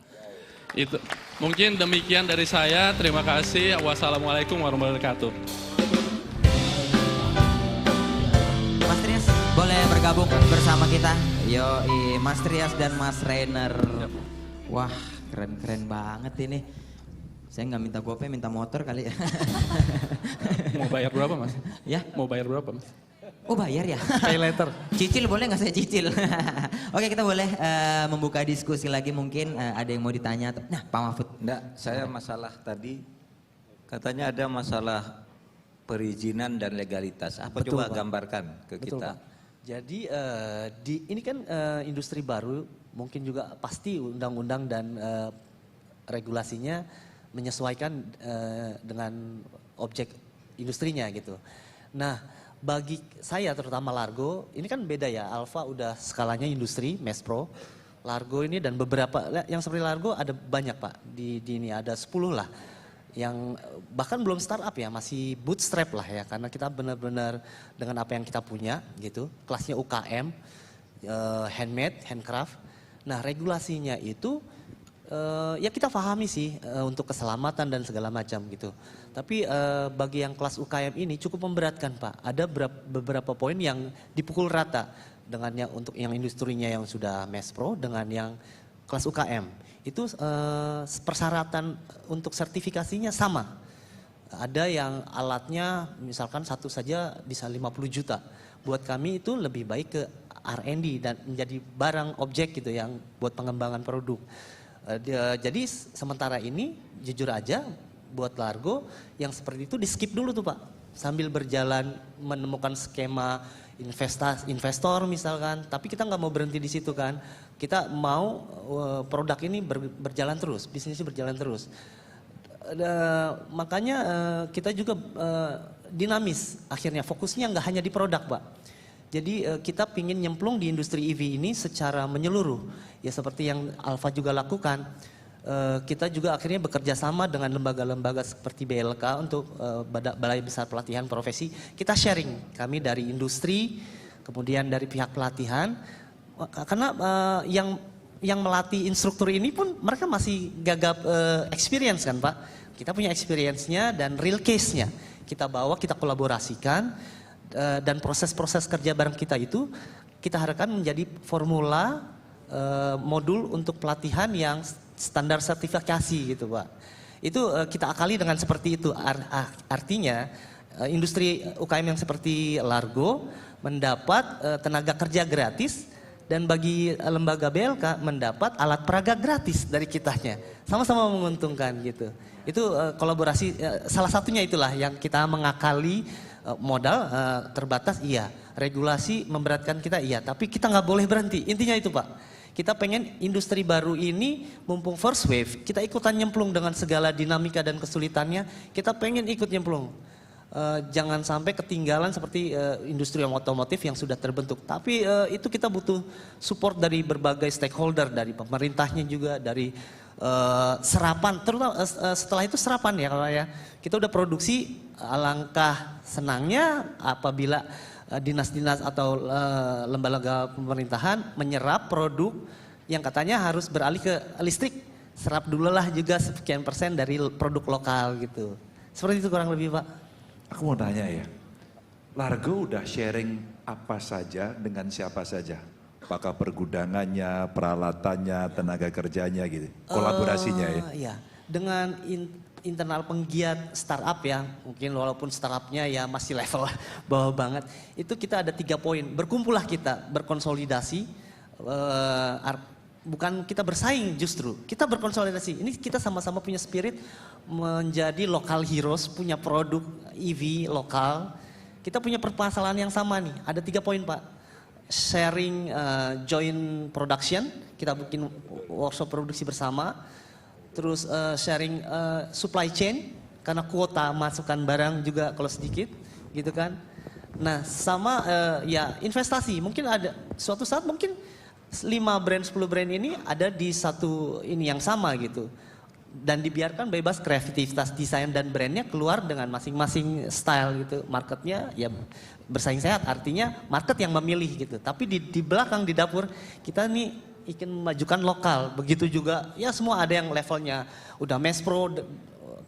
Itu mungkin demikian dari saya. Terima kasih. Wassalamualaikum warahmatullahi wabarakatuh. Mas Trias boleh bergabung bersama kita. Yoi, Mas Trias dan Mas Rainer. Wah, keren-keren banget ini. Saya nggak minta gope, minta motor kali ya. Mau bayar berapa Mas? Ya? Mau bayar berapa Mas? Oh bayar ya? Pay later. Cicil boleh nggak saya cicil? Oke, kita boleh membuka diskusi lagi mungkin ada yang mau ditanya. Nah Pak Mahfud. Enggak, saya masalah tadi katanya ada masalah perizinan dan legalitas. Apa Betul, coba Pak. gambarkan ke Betul, kita? Pak. Jadi ini kan industri baru, mungkin juga pasti undang-undang dan regulasinya menyesuaikan dengan objek industrinya gitu. Nah, bagi saya terutama Largo, ini kan beda ya, Alfa udah skalanya industri, Mass Pro. Largo ini dan beberapa, yang seperti Largo ada banyak Pak, di ini ada 10 lah. Yang bahkan belum startup ya, masih bootstrap lah ya, karena kita benar-benar dengan apa yang kita punya gitu. Kelasnya UKM, handmade, handcraft. Nah regulasinya itu ya kita pahami sih untuk keselamatan dan segala macam gitu. Tapi bagi yang kelas UKM ini cukup memberatkan Pak. Ada beberapa poin yang dipukul rata dengan yang untuk yang industrinya yang sudah Mass Pro dengan yang kelas UKM. Itu persyaratan untuk sertifikasinya sama. Ada yang alatnya misalkan satu saja bisa 50 juta. Buat kami itu lebih baik ke R&D dan menjadi barang objek gitu yang buat pengembangan produk. Jadi sementara ini jujur aja buat Largo yang seperti itu di skip dulu tuh Pak. Sambil berjalan menemukan skema investor misalkan. Tapi kita nggak mau berhenti di situ kan. Kita mau produk ini berjalan terus, bisnisnya berjalan terus. Makanya kita juga dinamis. Akhirnya fokusnya nggak hanya di produk Pak. Jadi kita pingin nyemplung di industri EV ini secara menyeluruh. Ya seperti yang Alfa juga lakukan. Kita juga akhirnya bekerja sama dengan lembaga-lembaga seperti BLK untuk Balai Besar Pelatihan Profesi. Kita sharing, kami dari industri, kemudian dari pihak pelatihan. Karena yang melatih instruktur ini pun mereka masih gagap experience kan Pak. Kita punya experience-nya dan real case-nya. Kita bawa, kita kolaborasikan dan proses-proses kerja bareng kita itu kita harapkan menjadi formula modul untuk pelatihan yang standar sertifikasi gitu Pak. Itu kita akali dengan seperti itu. Artinya industri UKM yang seperti Largo mendapat tenaga kerja gratis dan bagi lembaga BLK mendapat alat peraga gratis dari kitanya. Sama-sama menguntungkan gitu. Itu kolaborasi salah satunya itulah yang kita mengakali modal terbatas iya. Regulasi memberatkan kita iya, tapi kita nggak boleh berhenti. Intinya itu Pak. Kita pengen industri baru ini mumpung first wave, kita ikutan nyemplung dengan segala dinamika dan kesulitannya, kita pengen ikut nyemplung. Jangan sampai ketinggalan seperti industri otomotif yang sudah terbentuk. Tapi itu kita butuh support dari berbagai stakeholder, dari pemerintahnya juga, dari serapan, terutama setelah itu serapan ya kalau ya. Kita udah produksi, alangkah senangnya apabila dinas-dinas atau lembaga pemerintahan menyerap produk yang katanya harus beralih ke listrik. Serap dulu lah juga sekian persen dari produk lokal gitu. Seperti itu kurang lebih Pak. Aku mau tanya ya, Largo udah sharing apa saja dengan siapa saja? Apakah pergudangannya, peralatannya, tenaga kerjanya gitu, kolaborasinya ya? Iya, dengan internal penggiat startup ya, mungkin walaupun startupnya ya masih level bawah banget. Itu kita ada 3 poin, berkumpullah kita, berkonsolidasi, bukan kita bersaing justru, kita berkonsolidasi. Ini kita sama-sama punya spirit menjadi local heroes, punya produk EV lokal. Kita punya permasalahan yang sama nih, ada 3 poin Pak. Sharing joint production, kita bikin workshop produksi bersama. Terus sharing supply chain, karena kuota masukkan barang juga kalau sedikit gitu kan. Nah sama ya investasi, mungkin ada suatu saat mungkin 5 brand, 10 brand ini ada di satu ini yang sama gitu. Dan dibiarkan bebas kreativitas desain dan brandnya keluar dengan masing-masing style gitu. Marketnya ya bersaing sehat, artinya market yang memilih gitu. Tapi di belakang di dapur kita nih ingin memajukan lokal. Begitu juga ya semua ada yang levelnya udah mass pro.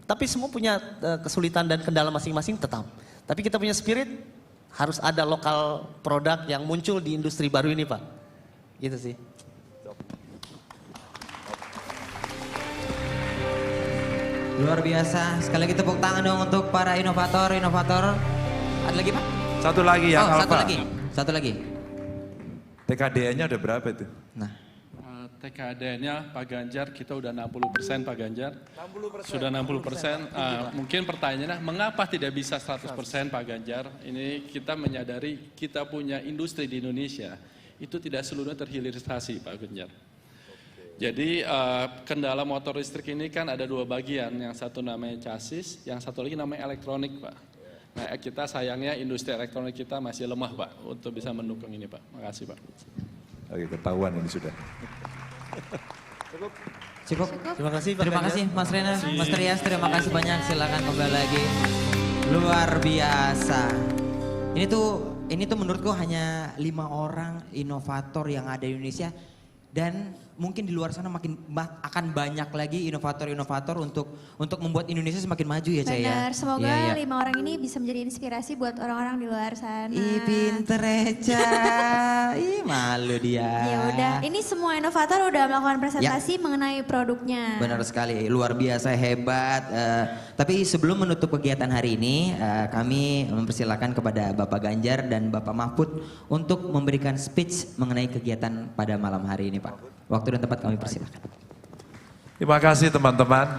Tapi semua punya kesulitan dan kendala masing-masing tetap. Tapi kita punya spirit harus ada lokal produk yang muncul di industri baru ini Pak. Gitu sih. Luar biasa. Sekali lagi tepuk tangan dong untuk para inovator. Ada lagi Pak? Satu lagi yang Alfa. Satu lagi. TKDN-nya udah berapa itu? Nah. TKDN-nya Pak Ganjar kita udah 60% Pak Ganjar. 60%. Sudah 60%. Mungkin pertanyaannya mengapa tidak bisa 100% Pak Ganjar? Ini kita menyadari kita punya industri di Indonesia itu tidak seluruhnya terhilirisasi Pak Ganjar. Jadi kendala motor listrik ini kan ada 2 bagian, yang satu namanya chassis, yang satu lagi namanya elektronik Pak. Nah kita sayangnya industri elektronik kita masih lemah Pak untuk bisa mendukung ini Pak. Makasih Pak. Oke, ketahuan ini sudah. Cukup. Terima kasih Pak. Terima kasih Mas Rena, Mas Trias, terima kasih banyak. Silakan kembali lagi. Luar biasa. Ini tuh menurutku hanya 5 orang inovator yang ada di Indonesia. Dan mungkin di luar sana akan banyak lagi inovator-inovator untuk membuat Indonesia semakin maju ya Caya. Benar, semoga 5 orang ini bisa menjadi inspirasi buat orang-orang di luar sana. Ih pinter Eca, ih malu dia. Ya udah, ini semua inovator udah melakukan presentasi mengenai produknya. Benar sekali, luar biasa hebat. Tapi sebelum menutup kegiatan hari ini, kami mempersilakan kepada Bapak Ganjar dan Bapak Mahfud untuk memberikan speech mengenai kegiatan pada malam hari ini Pak. Waktu dan tempat kami persilakan. Terima kasih teman-teman.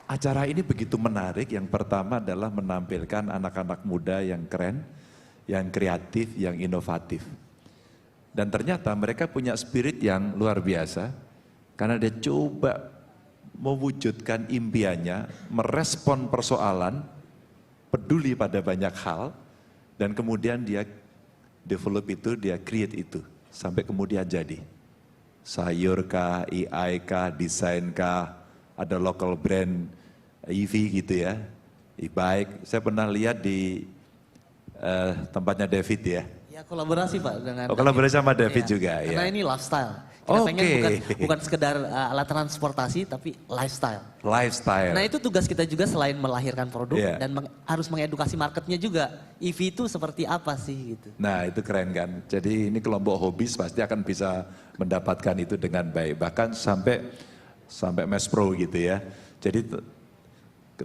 Acara ini begitu menarik. Yang pertama adalah menampilkan anak-anak muda yang keren, yang kreatif, yang inovatif. Dan ternyata mereka punya spirit yang luar biasa. Karena dia coba mewujudkan impiannya, merespon persoalan, peduli pada banyak hal, dan kemudian dia develop itu, dia create itu, sampai kemudian jadi. Sayur kah, AI kah, desain kah, ada local brand EV gitu ya, e-bike. Saya pernah lihat di tempatnya David ya, Ya kolaborasi Pak dengan kolaborasi sama David ya, juga karena ya. ini lifestyle. Kita pengen bukan sekedar alat transportasi tapi lifestyle. Lifestyle. Nah itu tugas kita juga selain melahirkan produk dan harus mengedukasi marketnya juga. EV itu seperti apa sih gitu. Nah itu keren kan. Jadi ini kelompok hobis pasti akan bisa mendapatkan itu dengan baik. Bahkan sampai mass pro gitu ya. Jadi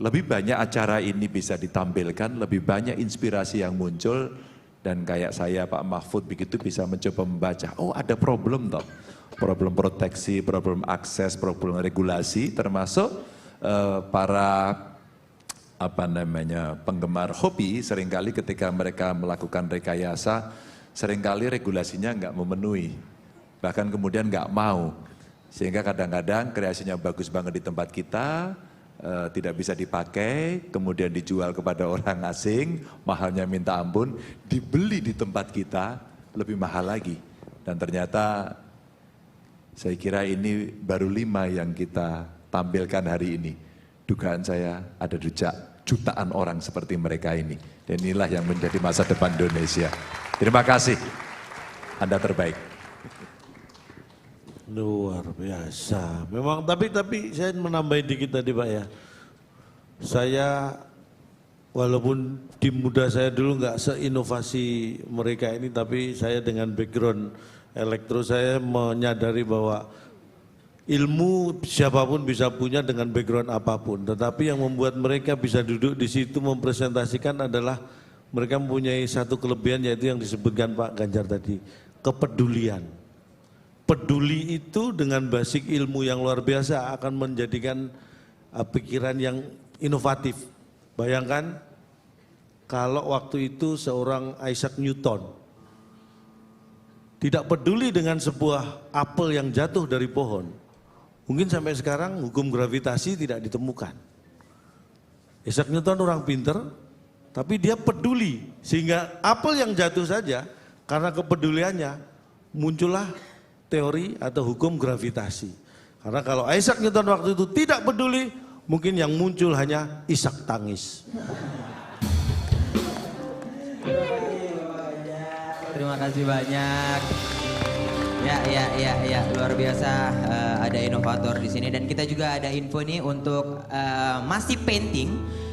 lebih banyak acara ini bisa ditampilkan, lebih banyak inspirasi yang muncul. Dan kayak saya Pak Mahfud begitu bisa mencoba membaca, oh ada problem toh. Problem proteksi, problem akses, problem regulasi, termasuk para penggemar hobi seringkali ketika mereka melakukan rekayasa, seringkali regulasinya nggak memenuhi, bahkan kemudian nggak mau, sehingga kadang-kadang kreasinya bagus banget di tempat kita, tidak bisa dipakai, kemudian dijual kepada orang asing, mahalnya minta ampun, dibeli di tempat kita lebih mahal lagi, dan ternyata saya kira ini baru 5 yang kita tampilkan hari ini. Dugaan saya ada jutaan orang seperti mereka ini. Dan inilah yang menjadi masa depan Indonesia. Terima kasih. Anda terbaik. Luar biasa. Memang tapi saya menambahin dikit tadi Pak ya. Saya walaupun di muda saya dulu nggak seinovasi mereka ini, tapi saya dengan background elektro saya menyadari bahwa ilmu siapapun bisa punya dengan background apapun, tetapi yang membuat mereka bisa duduk di situ mempresentasikan adalah mereka mempunyai satu kelebihan, yaitu yang disebutkan Pak Ganjar tadi, kepedulian. Peduli itu dengan basic ilmu yang luar biasa akan menjadikan pikiran yang inovatif. Bayangkan kalau waktu itu seorang Isaac Newton tidak peduli dengan sebuah apel yang jatuh dari pohon, mungkin sampai sekarang hukum gravitasi tidak ditemukan. Isaac Newton orang pinter, tapi dia peduli sehingga apel yang jatuh saja karena kepeduliannya muncullah teori atau hukum gravitasi. Karena kalau Isaac Newton waktu itu tidak peduli, mungkin yang muncul hanya isak tangis. Terima kasih banyak. Ya, luar biasa ada inovator di sini, dan kita juga ada info nih untuk masih painting.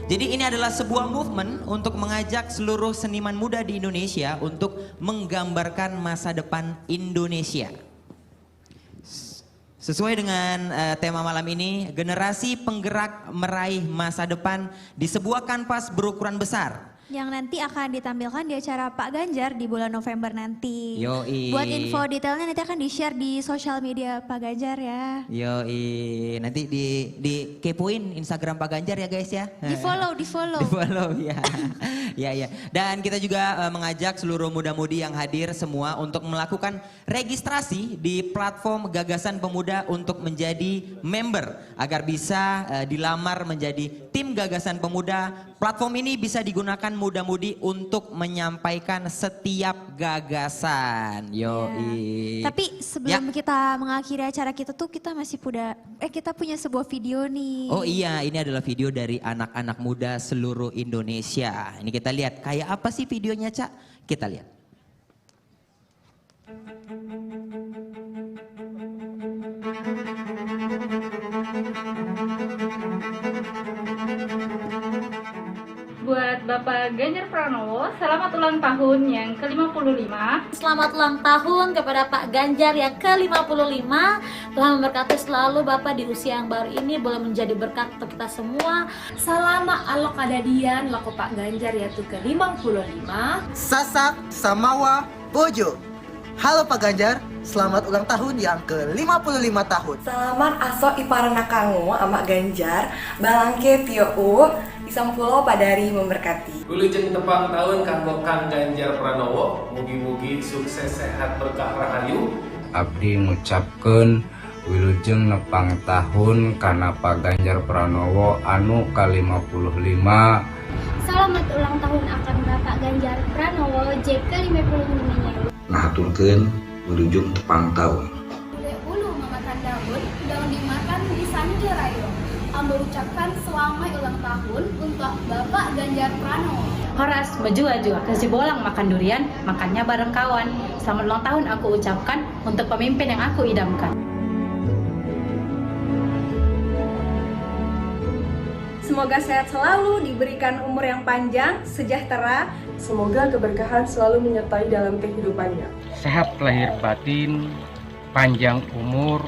Jadi ini adalah sebuah movement untuk mengajak seluruh seniman muda di Indonesia untuk menggambarkan masa depan Indonesia. Sesuai dengan tema malam ini, generasi penggerak meraih masa depan di sebuah kanvas berukuran besar. Yang nanti akan ditampilkan di acara Pak Ganjar di bulan November nanti. Yoi. Buat info detailnya nanti akan di-share di sosial media Pak Ganjar ya. Yoi, nanti di kepoin Instagram Pak Ganjar ya guys ya. Di follow. Di follow ya. Ya. Dan kita juga mengajak seluruh muda-mudi yang hadir semua untuk melakukan registrasi di platform Gagasan Pemuda untuk menjadi member agar bisa dilamar menjadi tim Gagasan Pemuda. Platform ini bisa digunakan muda-mudi untuk menyampaikan setiap gagasan. Yoi. Ya. Tapi sebelum kita mengakhiri acara kita tuh kita masih kita punya sebuah video nih. Oh iya, ini adalah video dari anak-anak muda seluruh Indonesia. Ini kita lihat kayak apa sih videonya, Cak? Kita lihat. Buat Bapak Ganjar Pranowo, selamat ulang tahun yang ke-55. Selamat ulang tahun kepada Pak Ganjar yang ke-55. Telah memberkati selalu Bapak di usia yang baru ini, boleh menjadi berkat untuk kita semua. Selama alok kadadian lako Pak Ganjar yaitu ke-55. Sasak Samawa Bojo. Halo Pak Ganjar, selamat ulang tahun yang ke-55 tahun. Selamat aso iparana kangu amak Ganjar, balangke tio Isampulo padari memberkati. Wilujeng tepang tahun kanggo Kang Ganjar Pranowo, mugi-mugi sukses sehat berkah rahayu. Abdi ngucapkeun wilujeng nepang tahun kana Pak Ganjar Pranowo anu ke-55. Selamat ulang tahun akan Bapak Ganjar Pranowo JK-55. Ngaturkeun wilujeng tepang tahun. Ulu mamakan daun dimakan di sanjarayo. akan berucapkan selamat ulang tahun untuk Bapak Ganjar Pranowo. Horas, maju-maju, kasih bolang makan durian, makannya bareng kawan. Selamat ulang tahun aku ucapkan untuk pemimpin yang aku idamkan. Semoga sehat selalu, diberikan umur yang panjang, sejahtera. Semoga keberkahan selalu menyertai dalam kehidupannya. Sehat lahir batin, panjang umur,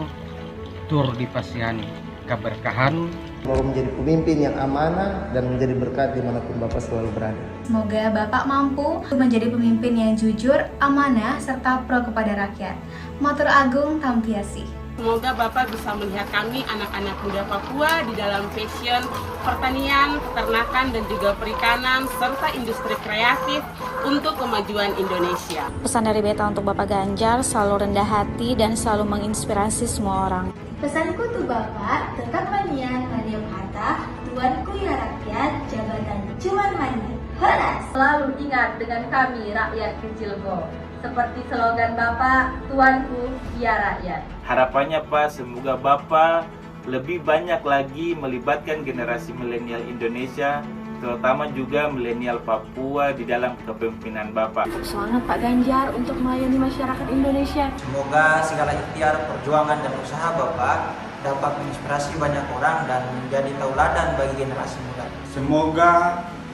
tur di pasihan keberkahan. Semoga menjadi pemimpin yang amanah dan menjadi berkat dimanapun Bapak selalu berada. Semoga Bapak mampu menjadi pemimpin yang jujur, amanah, serta pro kepada rakyat. Matur Agung Tampiasi. Semoga Bapak bisa melihat kami anak-anak muda Papua di dalam fashion, pertanian, peternakan, dan juga perikanan, serta industri kreatif untuk kemajuan Indonesia. Pesan dari Beta untuk Bapak Ganjar, selalu rendah hati dan selalu menginspirasi semua orang. Pesanku untuk Bapak, tetap mania, radio kata, tuanku ya rakyat, jabatan cuan mania. Horas! Selalu ingat dengan kami rakyat kecil Go. Seperti slogan Bapak, tuanku ya rakyat. Harapannya Pak, semoga Bapak lebih banyak lagi melibatkan generasi milenial Indonesia, terutama juga milenial Papua di dalam kepemimpinan Bapak. Semangat Pak Ganjar untuk melayani masyarakat Indonesia. Semoga segala ikhtiar, perjuangan, dan usaha Bapak dapat menginspirasi banyak orang dan menjadi tauladan bagi generasi muda. Semoga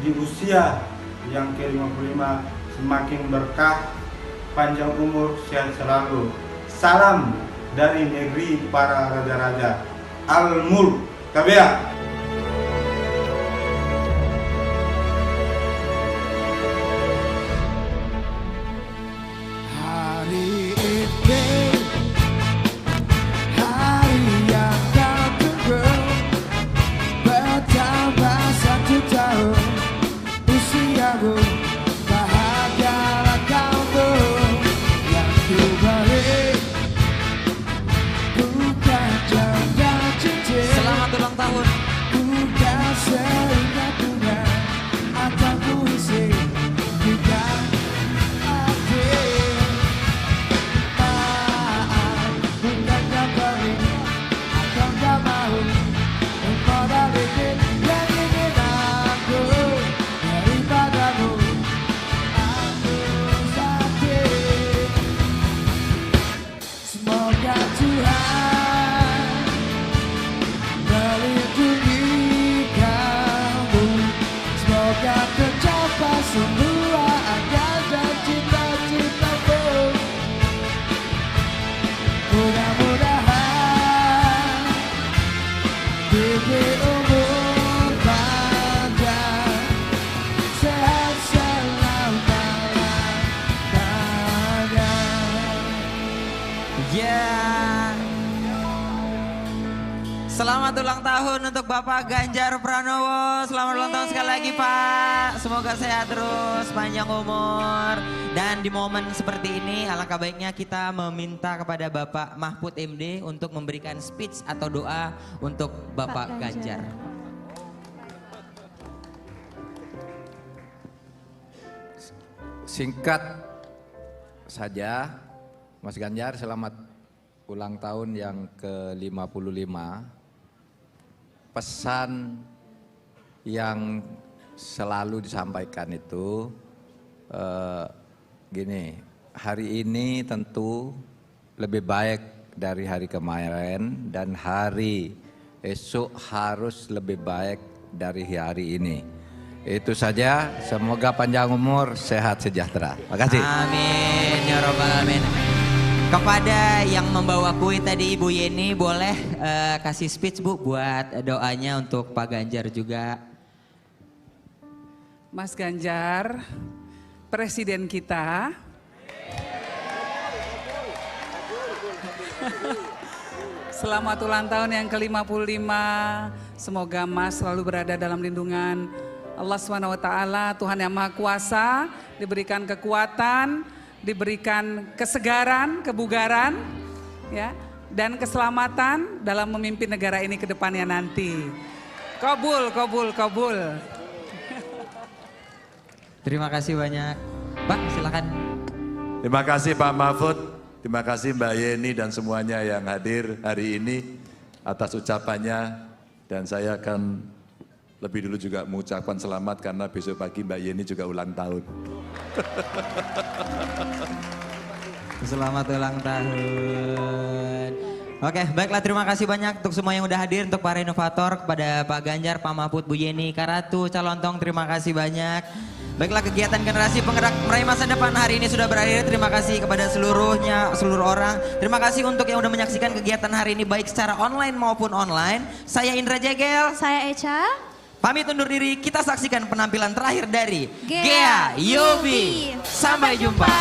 di usia yang ke-55 semakin berkah, panjang umur, sehat selalu. Salam dari negeri para raja-raja. Al-Mulk Kabea. Hari ini, hari yang kau tunggu, bertambah 1 tahun usiamu. Bahagialah kamu yang kembali, bukan janda cincin. Selamat ulang tahun. Bukan seingat bunga atau puisi, bukan hati. Maaf, bukan gak perlu atau gak mau membalikin yang ingin aku daripadamu. Aku sakit. Semoga Tuhan melindungi kamu. Semoga tercapai semua angan dan cita-citamu. Mudah-mudahan diberi umur panjang, sehat selama-lamanya. Ya. Selamat ulang tahun untuk Bapak Ganjar Pranowo. Selamat ulang tahun sekali lagi Pak. Semoga sehat terus, panjang umur. Dan di momen seperti ini alangkah baiknya kita meminta kepada Bapak Mahfud MD untuk memberikan speech atau doa untuk Bapak Ganjar. Singkat saja, Mas Ganjar, selamat ulang tahun yang ke-55. Pesan yang selalu disampaikan itu gini, hari ini tentu lebih baik dari hari kemarin dan hari esok harus lebih baik dari hari ini. Itu saja, semoga panjang umur, sehat sejahtera. Makasih. Amin ya robbal alamin. Kepada yang membawa kue tadi Ibu Yeni, boleh kasih speech Bu buat doanya untuk Pak Ganjar juga. Mas Ganjar, Presiden kita. Selamat ulang tahun yang ke-55. Semoga Mas selalu berada dalam lindungan Allah SWT, Tuhan yang Maha Kuasa, diberikan kekuatan, diberikan kesegaran, kebugaran, ya, dan keselamatan dalam memimpin negara ini ke depannya nanti. Kabul, kabul, kabul. Terima kasih banyak. Pak, silakan. Terima kasih Pak Mahfud, terima kasih Mbak Yeni dan semuanya yang hadir hari ini atas ucapannya. Dan saya akan lebih dulu juga mengucapkan selamat karena besok pagi Mbak Yeni juga ulang tahun. Selamat ulang tahun. Oke, baiklah, terima kasih banyak untuk semua yang udah hadir, untuk para inovator, kepada Pak Ganjar, Pak Mahfud, Bu Yeni, Kak Ratu, calon tong, terima kasih banyak. Baiklah, kegiatan generasi penggerak meraih masa depan hari ini sudah berakhir. Terima kasih kepada seluruh orang. Terima kasih untuk yang udah menyaksikan kegiatan hari ini baik secara online maupun online. Saya Indra Jegel. Saya Echa. Pamit undur diri, kita saksikan penampilan terakhir dari Gea Yobi. Sampai jumpa.